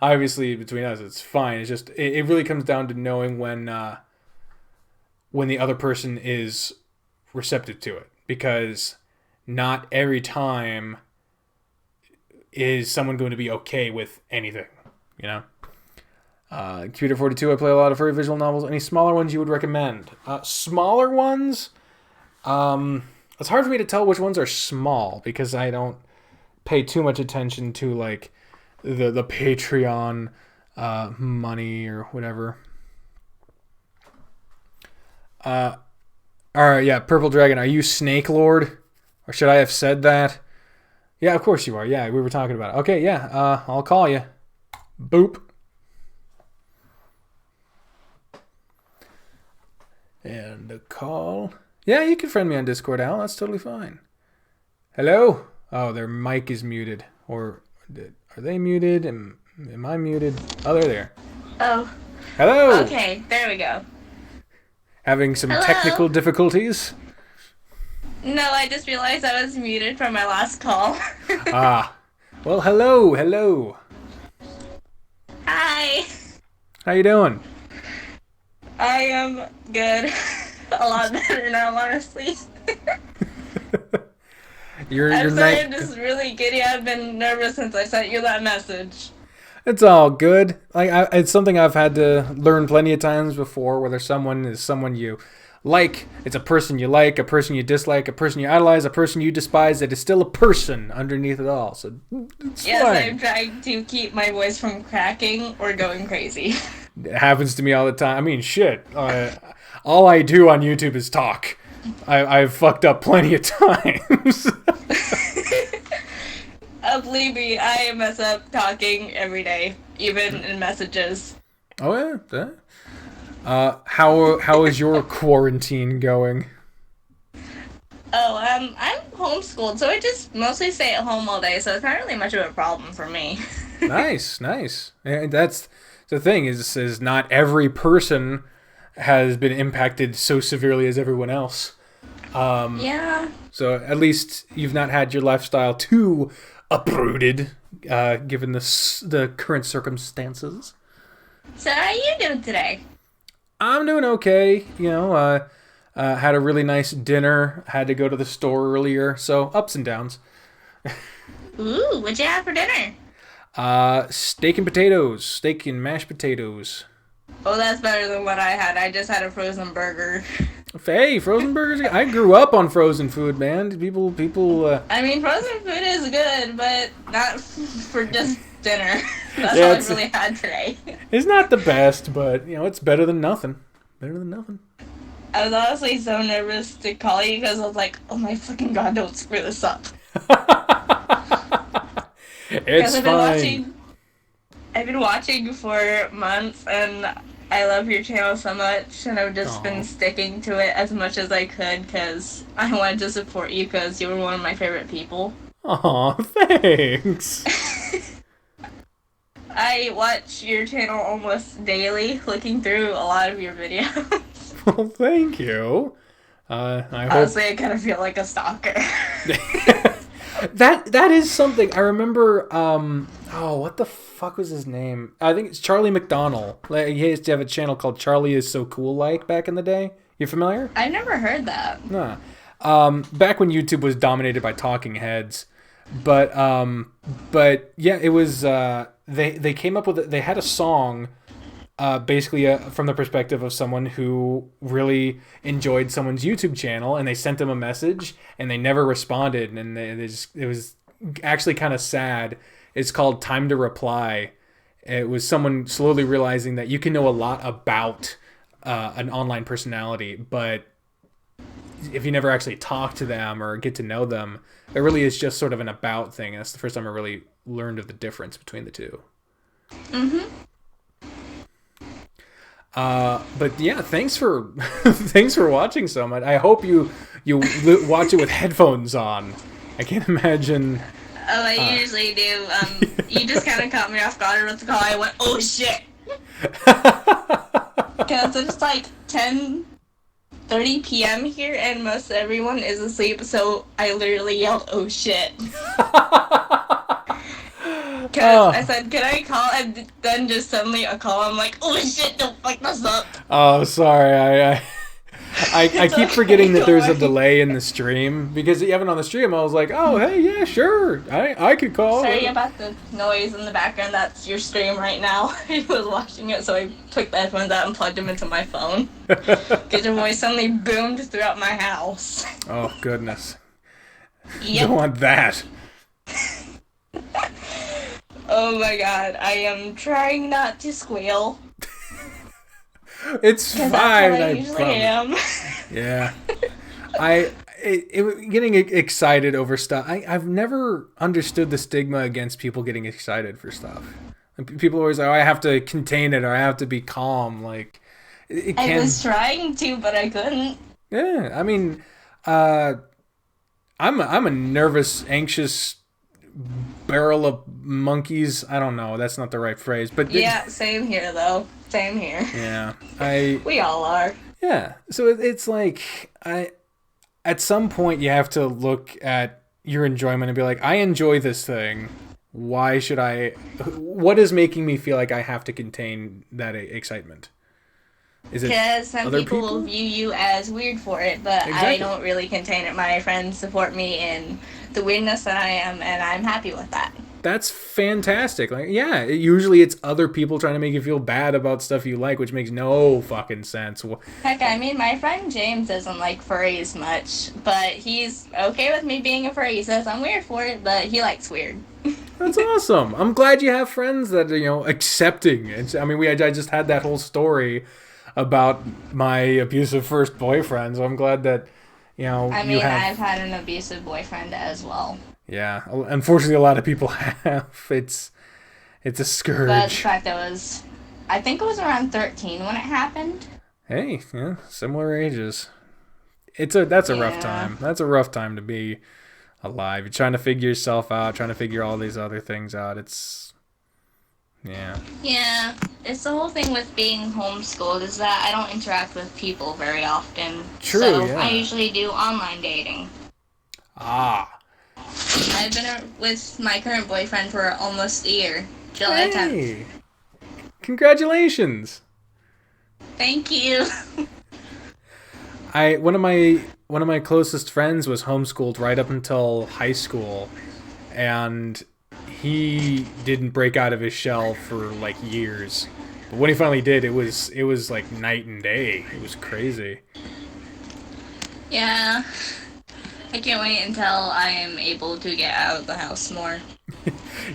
obviously between us it's fine. It's just it really comes down to knowing when the other person is receptive to it, because not every time is someone going to be okay with anything, Computer 42, I play a lot of furry visual novels. Any smaller ones you would recommend? Smaller ones? It's hard for me to tell which ones are small because I don't pay too much attention to, like, the Patreon money or whatever. Alright, yeah, Purple Dragon, are you Snake Lord? Or should I have said that? Yeah, of course you are. Yeah, we were talking about it. Okay, yeah, I'll call you. Boop. And a call. Yeah, you can friend me on Discord, Al. That's totally fine. Hello? Oh, their mic is muted. Or are they muted? Am I muted? Oh, they're there. Oh. Hello? Okay, there we go. Having some technical difficulties? No, I just realized I was muted from my last call. Well, hello. Hi. How you doing? I am good. A lot better now, honestly. I'm sorry, I'm just really giddy. I've been nervous since I sent you that message. It's all good. Like, it's something I've had to learn plenty of times before, whether someone is someone you like, it's a person you like, a person you dislike, a person you idolize, a person you despise. It is still a person underneath it all. So it's yes, fine. I'm trying to keep my voice from cracking or going crazy. It happens to me all the time. I mean, shit. All I do on YouTube is talk. I've fucked up plenty of times. Believe me, I mess up talking every day, even in messages. Oh yeah. How is your quarantine going? Oh, I'm homeschooled, so I just mostly stay at home all day, so it's not really much of a problem for me. Nice. And that's the thing is not every person has been impacted so severely as everyone else. Yeah. So at least you've not had your lifestyle too uprooted, given the current circumstances. So how are you doing today? I'm doing okay. Had a really nice dinner. Had to go to the store earlier, so ups and downs. Ooh, what'd you have for dinner? Steak and potatoes. Steak and mashed potatoes. Oh, that's better than what I had. I just had a frozen burger. Hey, frozen burgers. I grew up on frozen food, man. People. I mean, frozen food is good, but not for just dinner. That's Yeah, all I really had today. It's not the best, but it's better than nothing. Better than nothing. I was honestly so nervous to call you because I was like, oh my fucking god, don't screw this up. It's fine. I've been watching for months, and I love your channel so much, and I've just been sticking to it as much as I could because I wanted to support you because you were one of my favorite people. Aw, thanks. I watch your channel almost daily, looking through a lot of your videos. Well, thank you. I hope... Honestly, I kind of feel like a stalker. That is something. I remember, what the fuck was his name? I think it's Charlie McDonnell. Like, he used to have a channel called Charlie Is So Cool Like back in the day. You familiar? I've never heard that. Nah. Back when YouTube was dominated by talking heads. But yeah, it was, they came up with, they had a song, basically from the perspective of someone who really enjoyed someone's YouTube channel, and they sent them a message and they never responded, and it was actually kind of sad. It's called Time to Reply. It was someone slowly realizing that you can know a lot about an online personality, but if you never actually talk to them or get to know them, it really is just sort of an about thing. And that's the first time I really learned of the difference between the two. Mm-hmm. But yeah, thanks for thanks for watching so much. I hope you watch it with headphones on. I can't imagine. Oh, I usually do. You just kind of caught me off guard with the call. I went, oh shit, because it's like 10:30 p.m. here, and most everyone is asleep. So I literally yelled, "Oh shit!" Because I said, "Can I call?" And then just suddenly a call. I'm like, "Oh shit! Don't fuck this up." Oh, sorry. I keep forgetting that there's a delay in the stream, because even on the stream I was like, oh hey, yeah, sure, I could call. Sorry about the noise in the background. That's your stream right now. I was watching it, so I took the headphones out and plugged them into my phone. Because your voice suddenly boomed throughout my house. Oh goodness. Yep. Don't want that. Oh my god, I am trying not to squeal. It's fine. That's what I usually am. Yeah. Getting excited over stuff. I've never understood the stigma against people getting excited for stuff. People always like, oh, I have to contain it, or I have to be calm. Like, it can... I was trying to, but I couldn't. Yeah, I mean, I'm a nervous, anxious barrel of monkeys. I don't know. That's not the right phrase, but yeah, same here though. Same here. Yeah, we all are. Yeah, so it's like at some point you have to look at your enjoyment and be like, I enjoy this thing. Why should I? What is making me feel like I have to contain that excitement? Is it because some other people will view you as weird for it, but Exactly. I don't really contain it. My friends support me in the weirdness that I am, and I'm happy with that. That's fantastic. Like, yeah, usually it's other people trying to make you feel bad about stuff you like, which makes no fucking sense. Heck, I mean, my friend James doesn't like furries much, but he's okay with me being a furry. He says I'm weird for it, but he likes weird. That's awesome. I'm glad you have friends that are, accepting. I mean, I just had that whole story about my abusive first boyfriend, so I'm glad that, I mean, I've had an abusive boyfriend as well. Yeah, unfortunately, a lot of people have. It's a scourge. But the fact that I think it was around 13 when it happened. Hey, yeah, similar ages. That's a rough time. That's a rough time to be alive. You're trying to figure yourself out, trying to figure all these other things out. It's Yeah. Yeah, it's the whole thing with being homeschooled is that I don't interact with people very often. True, So yeah. I usually do online dating. Ah. I've been with my current boyfriend for almost a year. July 10th. Hey. Congratulations. Thank you. One of my closest friends was homeschooled right up until high school, and he didn't break out of his shell for like years. But when he finally did, it was like night and day. It was crazy. Yeah. I can't wait until I am able to get out of the house more.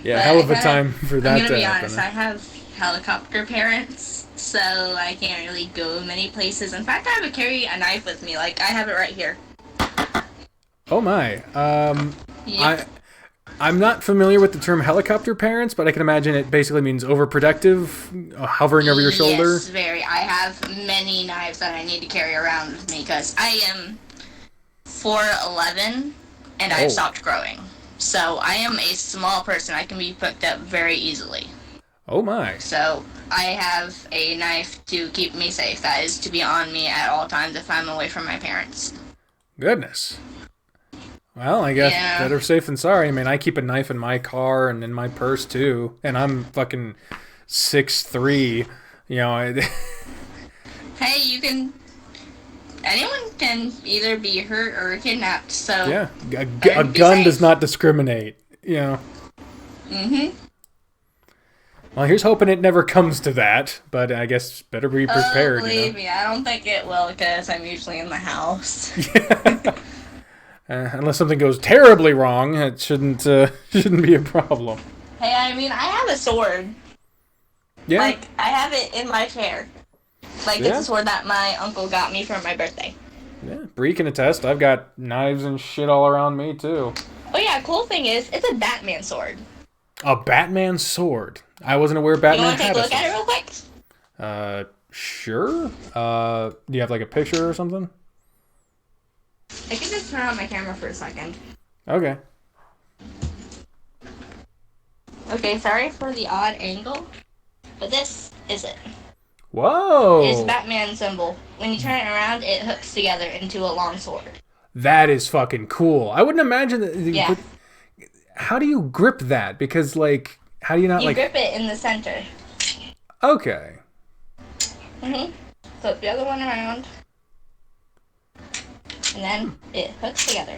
Yeah, But hell of a I time for that I'm gonna to be happen. honest, I have helicopter parents, so I can't really go many places. In fact, I have to carry a knife with me. Like, I have it right here. Oh my. Yep. I'm not familiar with the term helicopter parents, but I can imagine it basically means overprotective, hovering over your shoulder. Yes, very. I have many knives that I need to carry around with me because I am 4'11", and Oh. I've stopped growing. So I am a small person. I can be picked up very easily. Oh my. So I have a knife to keep me safe. That is to be on me at all times if I'm away from my parents. Goodness. Well, I guess Yeah. better safe than sorry. I mean, I keep a knife in my car and in my purse too, and I'm fucking 6'3". You know, Hey, you can... Anyone can either be hurt or kidnapped, so... yeah, a Better be gun safe. does not discriminate. You know. Mm-hmm. Well, here's hoping it never comes to that, but I guess better be prepared. Believe me, I don't think it will because I'm usually in the house. Unless something goes terribly wrong, it shouldn't be a problem. Hey, I mean, I have a sword. Yeah. Like, I have it in my chair. Like, Yeah. it's a sword that my uncle got me for my birthday. Yeah, Bree can attest. I've got knives and shit all around me too. Oh yeah, cool thing is, it's a Batman sword. A Batman sword. I wasn't aware You Batman want to take had a a look at it sword. real quick? Sure. Do you have like a picture or something? I can just turn on my camera for a second. Okay. Okay, sorry for the odd angle, but this is it. Whoa. It's a Batman symbol. When you turn it around, it hooks together into a long sword. That is fucking cool. I wouldn't imagine that. Yeah. How do you grip that? Because like, how do you not You like? grip it in the center. Okay. Flip the other one around. And then it hooks together.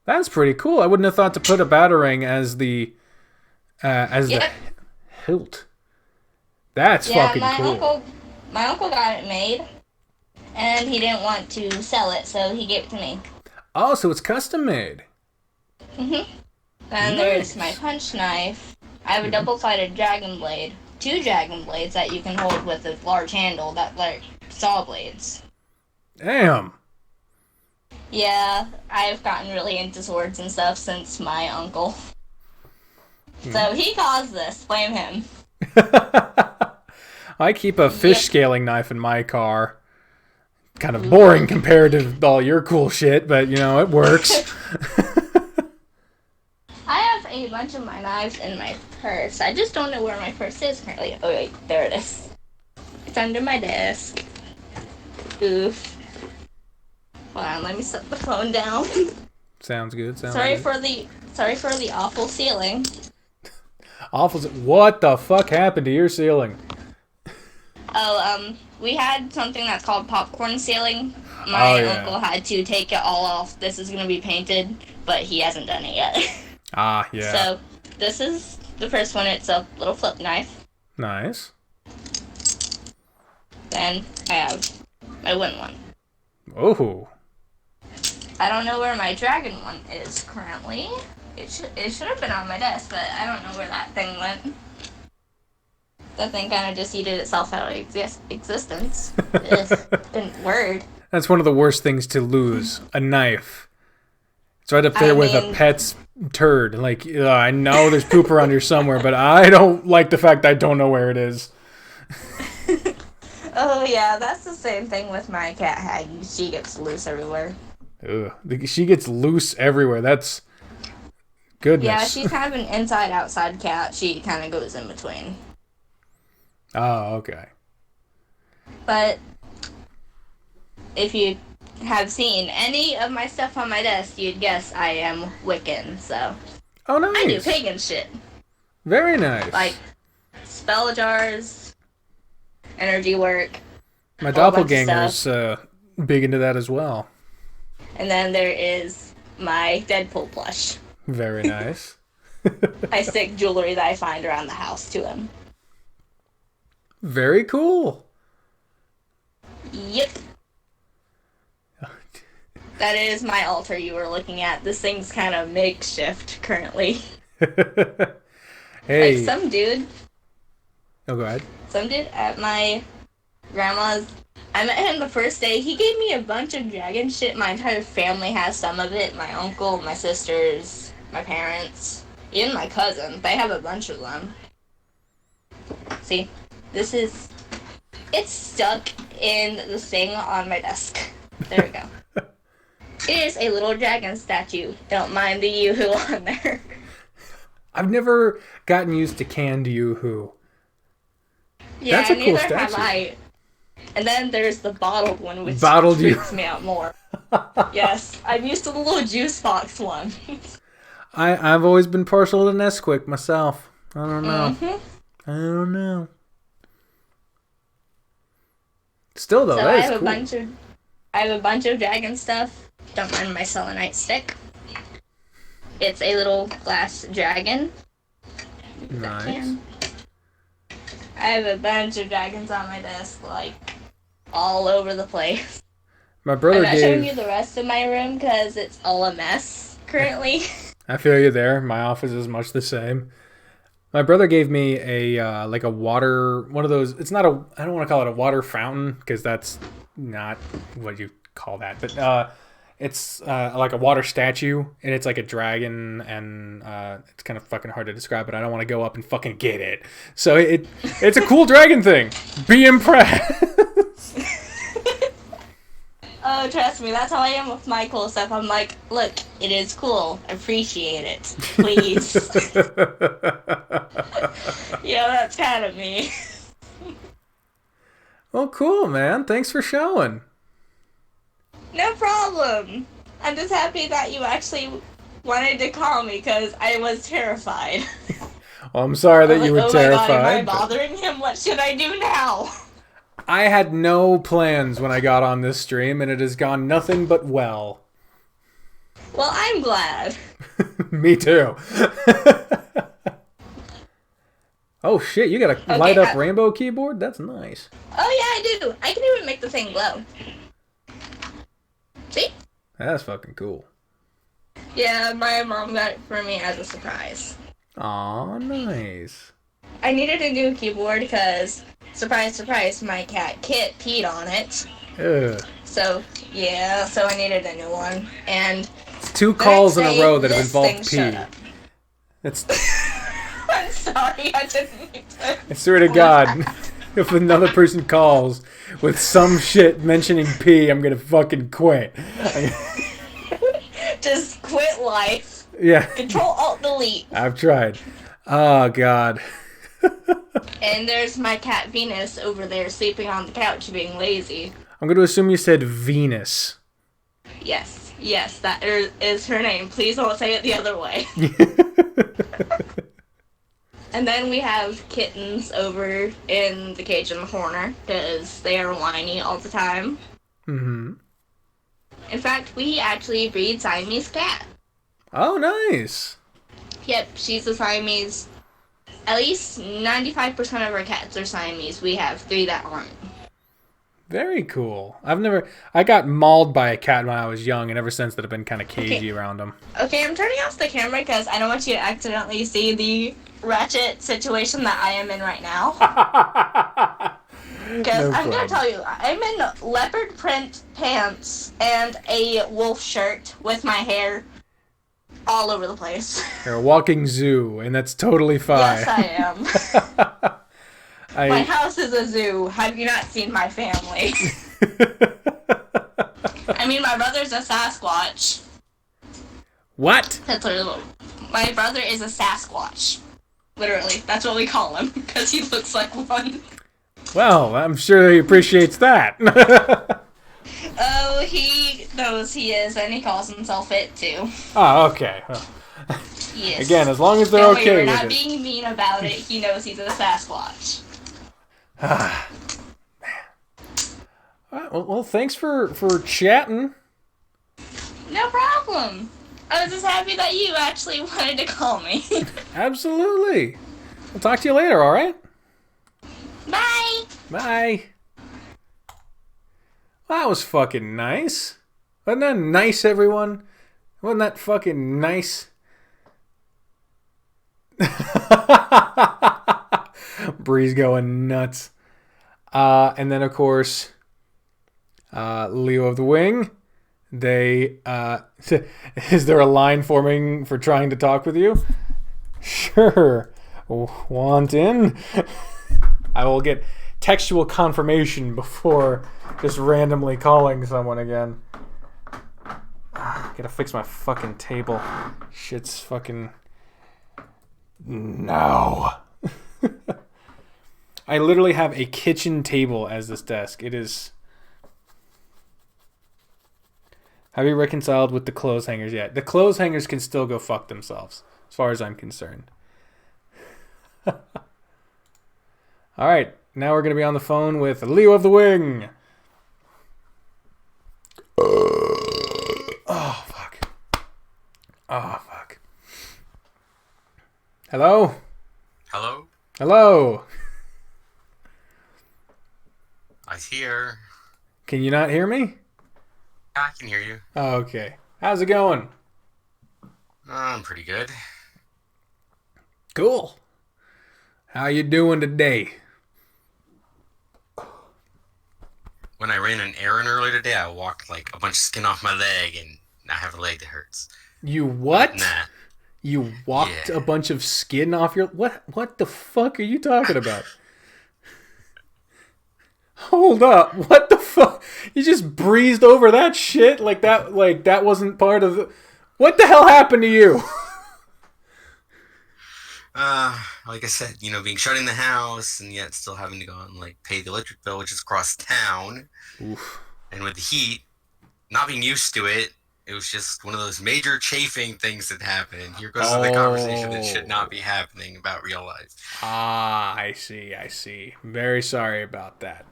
That's pretty cool. I wouldn't have thought to put a batarang as the Yep. hilt. That's Yeah, fucking cool. my uncle got it made, and he didn't want to sell it, so he gave it to me. Oh, so it's custom made. Then there's my punch knife. I have a double-sided dragon blade. 2 dragon blades that you can hold with a large handle that like saw blades. Damn. Yeah, I've gotten really into swords and stuff since my uncle. So he caused this. Blame him. I keep a fish scaling knife in my car. Kind of boring compared to all your cool shit, but you know, it works. I have a bunch of my knives in my purse. I just don't know where my purse is currently. Oh wait, there it is. It's under my desk. Oof. Hold on, let me set the phone down. Sounds good. Sorry for the awful ceiling. Awful. What the fuck happened to your ceiling? Oh, we had something that's called popcorn ceiling. My uncle had to take it all off. This is gonna be painted, but he hasn't done it yet. Ah, yeah. So, this is the first one. It's a little flip knife. Nice. Then I have my wooden one. Oh. I don't know where my dragon one is currently. It should have been on my desk, but I don't know where that thing went. That thing kind of just yeeted itself out of existence. Ugh, word. That's one of the worst things to lose. A knife. It's right up there with a pet's turd. Like, I know there's poop around here somewhere, but I don't like the fact that I don't know where it is. Oh yeah, that's the same thing with my cat Haggy. She gets loose everywhere. Ugh. She gets loose everywhere. That's goodness. Yeah, she's kind of an inside-outside cat. She kind of goes in between. Oh, okay. But if you have seen any of my stuff on my desk, you'd guess I am Wiccan, so Oh, I do nice. pagan shit. Very nice. Like spell jars, energy work, My whole bunch of doppelganger's big into that as well. and then there is my Deadpool plush. Very nice. I stick jewelry that I find around the house to him. Very cool. Yep. That is my altar you were looking at. This thing's kind of makeshift currently. Hey. Like some dude Oh, go ahead. at my grandma's, I met him the first day. He gave me a bunch of dragon shit. My entire family has some of it. My uncle, my sisters, my parents, even my cousin. They have a bunch of them. See, it's stuck in the thing on my desk. There we go. It is a little dragon statue. Don't mind the yoo-hoo on there. I've never gotten used to canned yoo-hoo. Yeah, That's a cool neither statue. have I. And then there's the bottled one, which Bottled freaks me out more. Yes, I'm used to the little juice box one. I've always been partial to Nesquik myself. I don't know. Mm-hmm. I don't know. Still though, So that I is have cool. I have a bunch of dragon stuff. Don't mind my selenite stick. It's a little glass dragon. Nice. I have a bunch of dragons on my desk, like all over the place. My brother I'm not showing you gave. the rest of my room because it's all a mess currently. I feel you there. My office is much the same. My brother gave me a like a water, one of those. It's not a. I don't want to call it a water fountain because that's not what you call that. But it's like a water statue, and it's like a dragon, and it's kind of fucking hard to describe. But I don't want to go up and fucking get it. So it's a cool dragon thing. Be impressed. Oh, trust me, that's how I am with my cool stuff. I'm like, look, it is cool. Appreciate it, please. Yeah, that's kind of me. Well, cool, man. Thanks for showing. No problem. I'm just happy that you actually wanted to call me because I was terrified. Well, I'm sorry that I'm you like, were oh my God, am I terrified. But bothering him? What should I do now? I had no plans when I got on this stream, and it has gone nothing but well. Well, I'm glad. Me too. Oh shit, you got a Okay, light up rainbow keyboard? That's nice. Oh yeah, I do. I can even make the thing glow. See? That's fucking cool. Yeah, my mom got it for me as a surprise. Aw, nice. I needed a new keyboard because, surprise, surprise, my cat Kit peed on it. Ugh. So, yeah, so I needed a new one. And It's two the calls in next a day, row that have this thing involved showed pee. up. It's, I'm sorry, I didn't mean to. I swear to God, if another person calls with some shit mentioning pee, I'm gonna fucking quit. Just quit life. Yeah, Control-Alt-Delete. I've tried. Oh, God. And there's my cat Venus over there sleeping on the couch being lazy. I'm going to assume you said Venus. Yes, that is her name. Please don't say it the other way. And then we have kittens over in the cage in the corner because they are whiny all the time. Mm-hmm. In fact, we actually breed Siamese cat. Oh, nice. Yep, she's a Siamese. At least 95% of our cats are Siamese. We have 3 that aren't. Very cool. I got mauled by a cat when I was young, and ever since that I've been kind of cagey around them. Okay, I'm turning off the camera because I don't want you to accidentally see the ratchet situation that I am in right now. Because I'm going to tell you, I'm in leopard print pants and a wolf shirt with my hair all over the place. You're a walking zoo, and that's totally fine. Yes, I am. My house is a zoo. Have you not seen my family? I mean, my brother's a Sasquatch. What? That's literally my brother is a Sasquatch. Literally, that's what we call him because he looks like one. Well, I'm sure he appreciates that. Oh, he knows he is, and he calls himself it too. Oh, okay. Well, Yes. again, as long as they're Don't okay worry, we're with not it. being mean about it. He knows he's a Sasquatch. Ah, man. Well, thanks for chatting. No problem. I was just happy that you actually wanted to call me. Absolutely. We'll talk to you later, all right? Bye. Bye. Well, that was fucking nice. Wasn't that nice, everyone? Wasn't that fucking nice? Bree's going nuts. And then, of course, Leo of the Wing. They, is there a line forming for trying to talk with you? Sure. Want in? I will get textual confirmation before just randomly calling someone again. Gotta fix my fucking table. Shit's fucking... No. I literally have a kitchen table as this desk. It is... Have you reconciled with the clothes hangers yet? The clothes hangers can still go fuck themselves, as far as I'm concerned. Alright, now we're going to be on the phone with Leo of the Wing. Oh, fuck. Oh, fuck. Hello? Hello? Hello? I'm here. Can you not hear me? I can hear you. Oh, okay. How's it going? I'm pretty good. Cool. How you doing today? When I ran an errand earlier today, I walked like a bunch of skin off my leg, and I have a leg that hurts. You what? Nah. You walked Yeah. a bunch of skin off your... What the fuck are you talking about? Hold up. What the fuck? You just breezed over that shit like that wasn't part of the... What the hell happened to you? Like I said, being shut in the house and yet still having to go out and like pay the electric bill, which is across town. Oof. And with the heat, not being used to it, it was just one of those major chafing things that happen. And here goes to the conversation that should not be happening about real life. Ah, I see. Very sorry about that.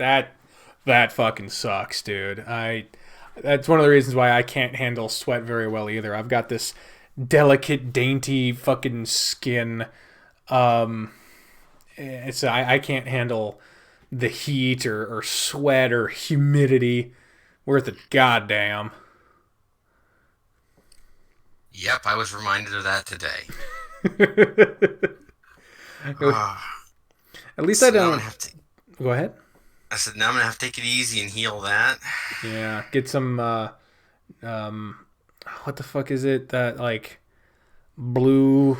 That fucking sucks, dude. That's one of the reasons why I can't handle sweat very well either. I've got this delicate, dainty fucking skin. I can't handle the heat or sweat or humidity worth a goddamn. Yep, I was reminded of that today. At least So I now I'm don't. gonna have to, Go ahead. I said, now I'm going to have to take it easy and heal that. Yeah, get some. What the fuck is it? That like blue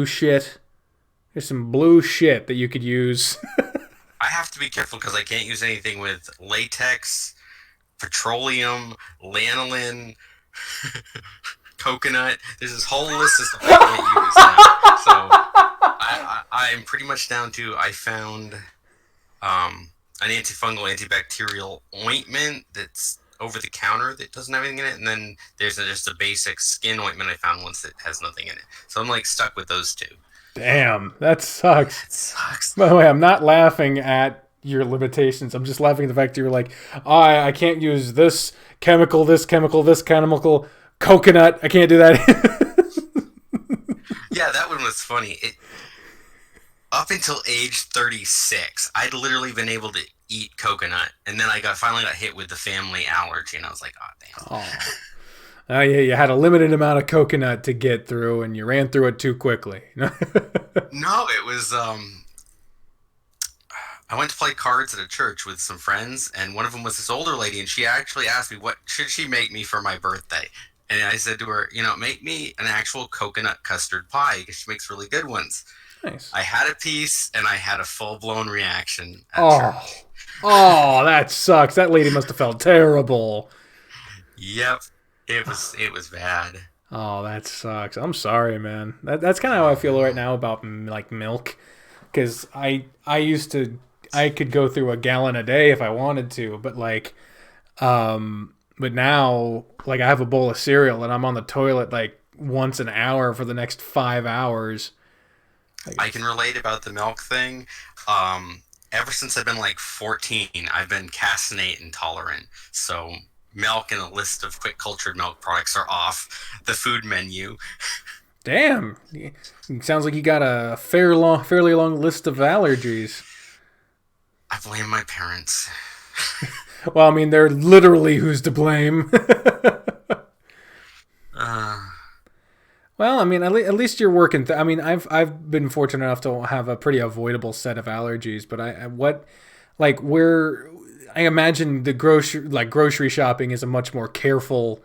shit. There's some blue shit that you could use. I have to be careful because I can't use anything with latex, petroleum, lanolin, coconut. There's this whole list of stuff I can't use now. So I'm pretty much down to I found an antifungal, antibacterial ointment that's over the counter that doesn't have anything in it, and then there's just a basic skin ointment I found once that has nothing in it. So I'm like stuck with those two. Damn, that sucks. It sucks. By the way, I'm not laughing at your limitations. I'm just laughing at the fact that you're like, I can't use this chemical, this chemical, coconut. I can't do that. Yeah, that one was funny. Up until age 36, I'd literally been able to eat coconut, and then I finally got hit with the family allergy, and I was like, oh, damn. Oh, yeah, you had a limited amount of coconut to get through, and you ran through it too quickly. No, it was, I went to play cards at a church with some friends, and one of them was this older lady, and she actually asked me, what should she make me for my birthday? And I said to her, make me an actual coconut custard pie, because she makes really good ones. Nice. I had a piece, and I had a full-blown reaction at church. Oh, that sucks. That lady must have felt terrible. Yep, it was bad. Oh, that sucks. I'm sorry, man. That's kind of how I feel right now about like milk, because I used to I could go through a gallon a day if I wanted to, but like, but now like I have a bowl of cereal and I'm on the toilet like once an hour for the next 5 hours. Like, I can relate about the milk thing. Ever since I've been like 14, I've been casein intolerant. So milk and a list of quick cultured milk products are off the food menu. damn, it sounds like you got a fairly long list of allergies. I blame my parents. Well, I mean, they're literally who's to blame. Well, I mean, at least you're working. I mean, I've been fortunate enough to have a pretty avoidable set of allergies, but I imagine the grocery shopping is a much more careful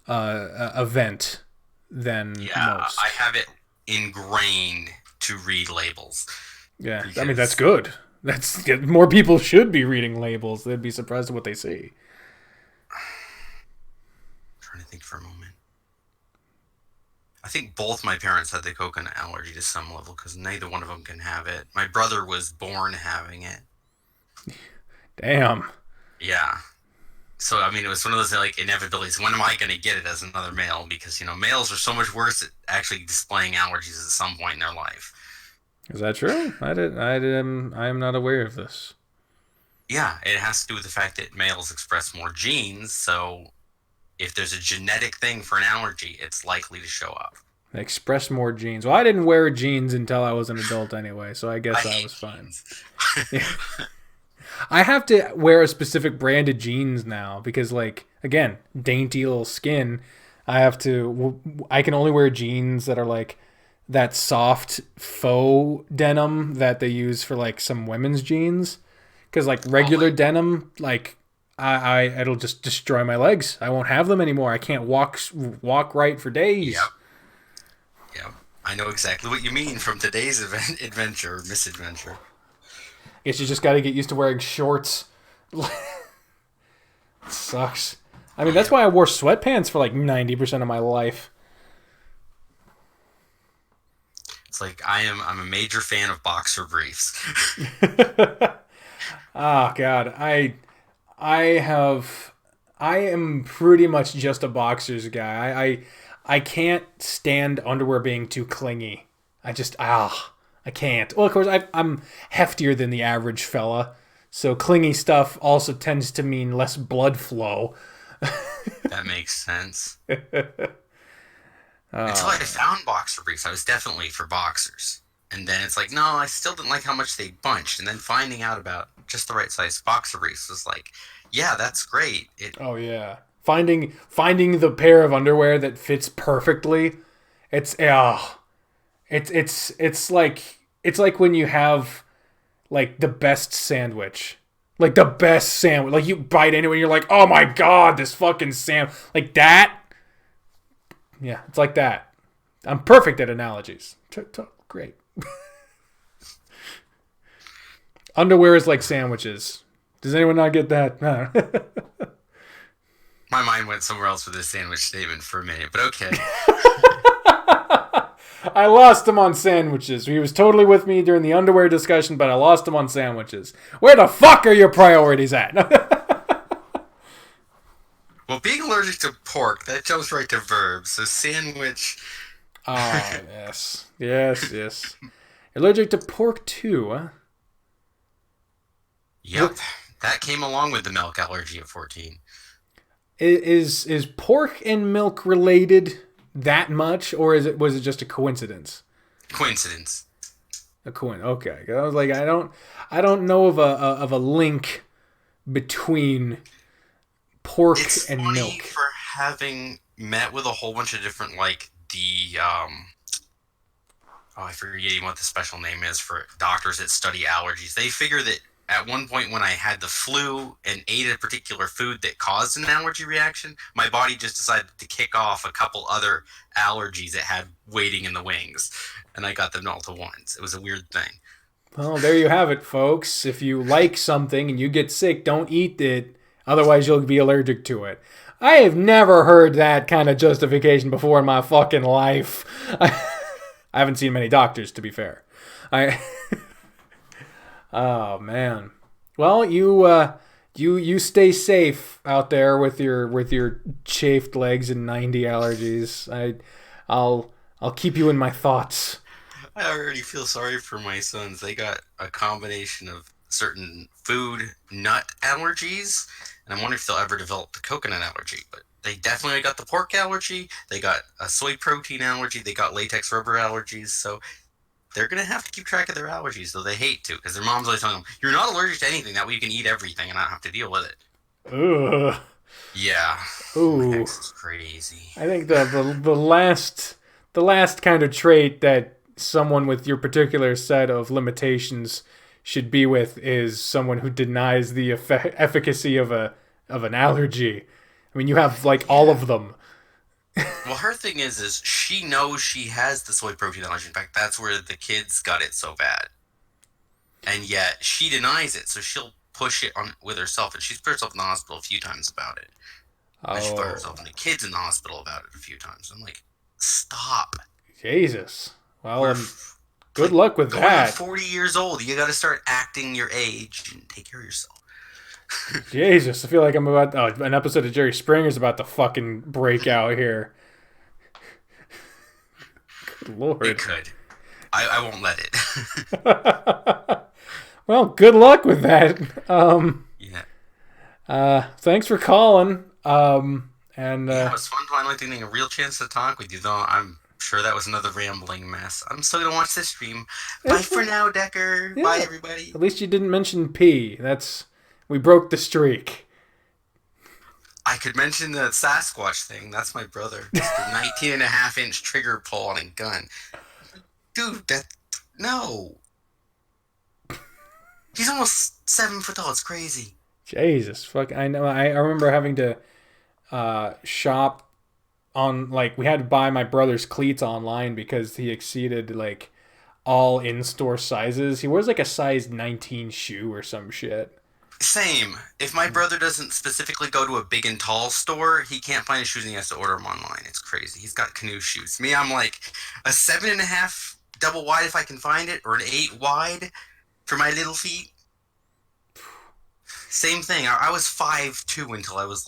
event than most. I have it ingrained to read labels. Yeah, I mean that's good. That's more people should be reading labels. They'd be surprised at what they see. I'm trying to think for a moment. I think both my parents had the coconut allergy to some level because neither one of them can have it. My brother was born having it. Damn. Yeah. So, I mean, it was one of those, like, inevitabilities. When am I going to get it as another male? Because, males are so much worse at actually displaying allergies at some point in their life. Is that true? I am not aware of this. Yeah, it has to do with the fact that males express more genes, so if there's a genetic thing for an allergy, it's likely to show up. Express more genes. Well, I didn't wear jeans until I was an adult anyway, so I guess I was fine. Yeah. I have to wear a specific brand of jeans now because, like, again, dainty little skin. I can only wear jeans that are like that soft faux denim that they use for like some women's jeans. Because like regular denim, like it'll just destroy my legs. I won't have them anymore. I can't walk right for days. Yep. I know exactly what you mean from today's misadventure. I guess you just got to get used to wearing shorts. It sucks. I mean, that's why I wore sweatpants for like 90% of my life. It's like I'm a major fan of boxer briefs. Oh God, I am pretty much just a boxers guy. I can't stand underwear being too clingy. I can't. Well, of course, I'm heftier than the average fella, so clingy stuff also tends to mean less blood flow. That makes sense. Until I found boxer briefs, I was definitely for boxers. And then it's like, no, I still didn't like how much they bunched. And then finding out about just the right size boxer briefs was like, yeah, that's great. Oh yeah, finding the pair of underwear that fits perfectly. It's like when you have like the best sandwich. Like the best sandwich. Like you bite into it and you're like, oh my God, this fucking sandwich. Like that. Yeah, it's like that. I'm perfect at analogies. Great. Underwear is like sandwiches. Does anyone not get that? No. My mind went somewhere else with this sandwich statement for a minute, but okay. I lost him on sandwiches. He was totally with me during the underwear discussion, but I lost him on sandwiches. Where the fuck are your priorities at? Well, being allergic to pork, that jumps right to verbs. So sandwich. Oh, yes. Yes. Allergic to pork too, huh? Yep. That came along with the milk allergy at 14. Is pork and milk related that much, or was it just a coincidence? Coincidence. Okay. I was like, I don't know of a link between pork and milk. It's funny for having met with a whole bunch of different, like, I forget what the special name is for doctors that study allergies. They figure that at one point when I had the flu and ate a particular food that caused an allergy reaction, my body just decided to kick off a couple other allergies it had waiting in the wings. And I got them all to once. It was a weird thing. Well, there you have it, folks. If you like something and you get sick, don't eat it. Otherwise, you'll be allergic to it. I have never heard that kind of justification before in my fucking life. I haven't seen many doctors, to be fair. Oh man. Well, you stay safe out there with your chafed legs and 90 allergies. I'll keep you in my thoughts. I already feel sorry for my sons. They got a combination of certain food, nut allergies, and I wonder if they'll ever develop the coconut allergy. But they definitely got the pork allergy. They got a soy protein allergy. They got latex rubber allergies. So they're going to have to keep track of their allergies, though they hate to, because their mom's always telling them, you're not allergic to anything. That way you can eat everything and not have to deal with it. Ugh. Yeah. Ooh. My ex is crazy. I think the last kind of trait that someone with your particular set of limitations should be with is someone who denies the efficacy of an allergy. I mean, you have like all of them. Well, her thing is she knows she has the soy protein allergy. In fact, that's where the kids got it so bad. And yet she denies it, so she'll push it on with herself, and she's put herself in the hospital a few times about it. And she put herself and the kids in the hospital about it a few times. I'm like, stop. Jesus. Well, good luck with that. 40 years old, you got to start acting your age and take care of yourself. Jesus, I feel like I'm about an episode of Jerry Springer's about to fucking break out here. Good Lord. It could. I won't let it. Well, good luck with that. Yeah. Thanks for calling. Yeah, it was fun finally getting a real chance to talk with you, though I'm sure that was another rambling mess. I'm still going to watch this stream. Bye for now, Decker. Yeah. Bye, everybody. At least you didn't mention P. We broke the streak. I could mention the Sasquatch thing. That's my brother. It's the 19.5-inch trigger pull on a gun. Dude, no. He's almost 7 foot tall. It's crazy. Jesus, fuck! I know. I remember having to shop on we had to buy my brother's cleats online because he exceeded all in-store sizes. He wears a size 19 shoe or some shit. Same. If my brother doesn't specifically go to a big and tall store, he can't find his shoes and he has to order them online. It's crazy. He's got canoe shoes. Me, I'm like a 7.5 double wide if I can find it, or an 8 wide for my little feet. Same thing. I was 5'2" until I was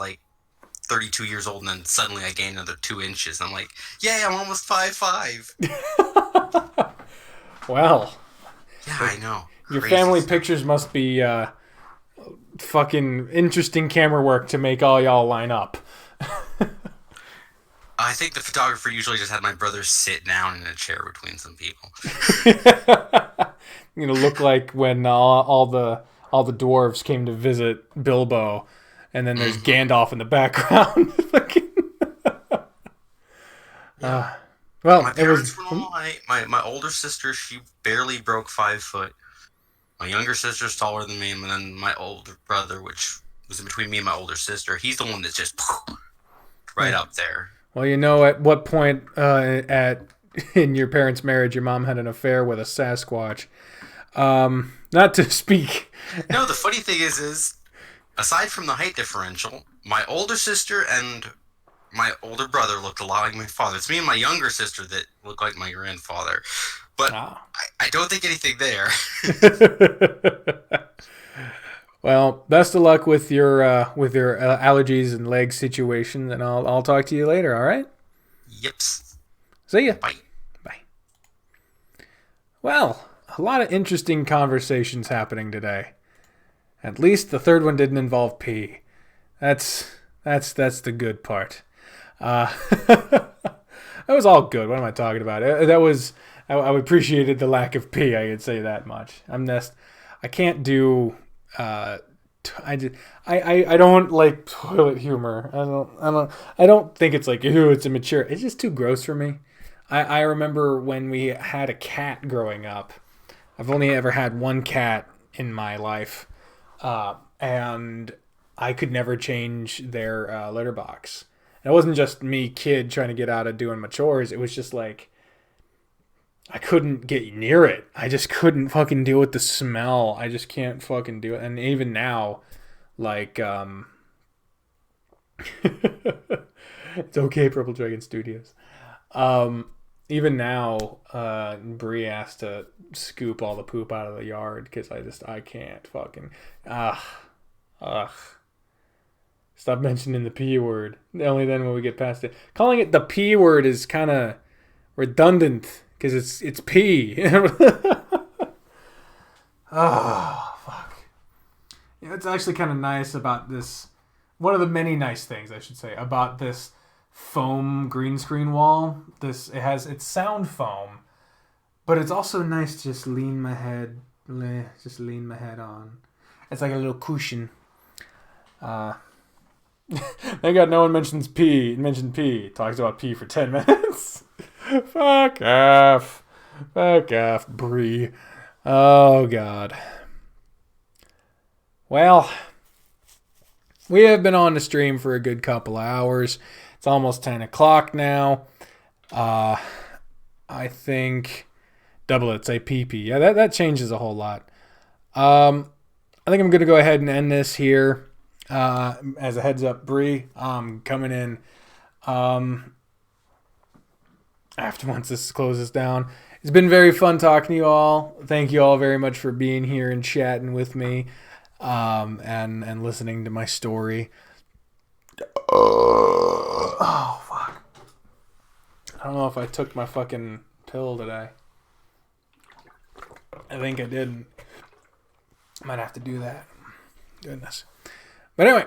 32 years old, and then suddenly I gained another 2 inches. I'm like, yay, I'm almost 5'5". Well. Yeah, I know. Your Crazy family stuff. pictures must be fucking interesting camera work to make all y'all line up. I think the photographer usually just had my brother sit down in a chair between some people. Look like when all the dwarves came to visit Bilbo, and then there's Gandalf in the background. Well, my parents were all right. My older sister, she barely broke 5 foot. My younger sister's taller than me, and then my older brother, which was in between me and my older sister, he's the one that's just right up there. Well, at what point in your parents' marriage your mom had an affair with a Sasquatch. Not to speak. No, the funny thing is aside from the height differential, my older sister and my older brother looked a lot like my father. It's me and my younger sister that look like my grandfather. But I don't think anything there. Well, best of luck with your allergies and leg situation, and I'll talk to you later. All right? Yips. See ya. Bye. Bye. Well, a lot of interesting conversations happening today. At least the third one didn't involve pee. That's the good part. That was all good. What am I talking about? I appreciated the lack of pee. I could say that much. I can't do. I don't like toilet humor. I don't think it's ew, it's immature. It's just too gross for me. I remember when we had a cat growing up. I've only ever had one cat in my life, and I could never change their litter box. And it wasn't just me, kid, trying to get out of doing my chores. It was just I couldn't get near it. I just couldn't fucking deal with the smell. I just can't fucking do it. And even now, it's okay, Purple Dragon Studios. even now, Bri has to scoop all the poop out of the yard because I can't fucking ugh. Stop mentioning the P word. Only then will we get past it. Calling it the P word is kind of redundant because it's P. Oh fuck. It's actually kind of nice about this. One of the many nice things I should say about this foam green screen wall. It's sound foam, but it's also nice to just lean my head on. It's like a little cushion. Thank God no one mentioned P. Talks about P for 10 minutes. Fuck off, Bri. Oh God. Well, we have been on the stream for a good couple of hours. It's almost 10 o'clock now. I think double it, say PP. Yeah, that changes a whole lot. I think I'm going to go ahead and end this here. As a heads up, Bri, I'm coming in after once this closes down. It's been very fun talking to you all. Thank you all very much for being here and chatting with me and listening to my story. Oh, fuck. I don't know if I took my fucking pill today. I think I didn't. Might have to do that. Goodness. But anyway,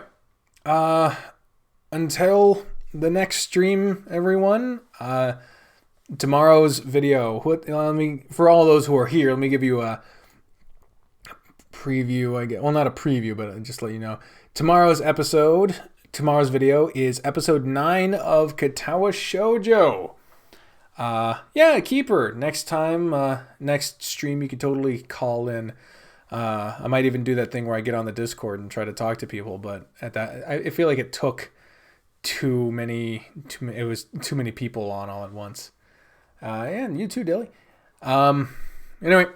until the next stream, everyone, tomorrow's video, for all those who are here, let me give you a preview, I guess. Well, not a preview, but just let you know. Tomorrow's video is episode 9 of Katawa Shoujo. Yeah, Keeper. Next time, next stream, you could totally call in. I might even do that thing where I get on the Discord and try to talk to people, but at that, I feel like it took too many people on all at once. And you too, Dilly. Anyway,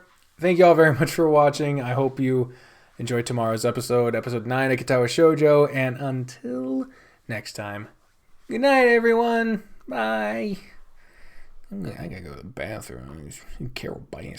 thank you all very much for watching. I hope you enjoyed tomorrow's episode 9 of Katawa Shoujo, and until next time, good night, everyone. Bye. I gotta go to the bathroom. Carol Bass.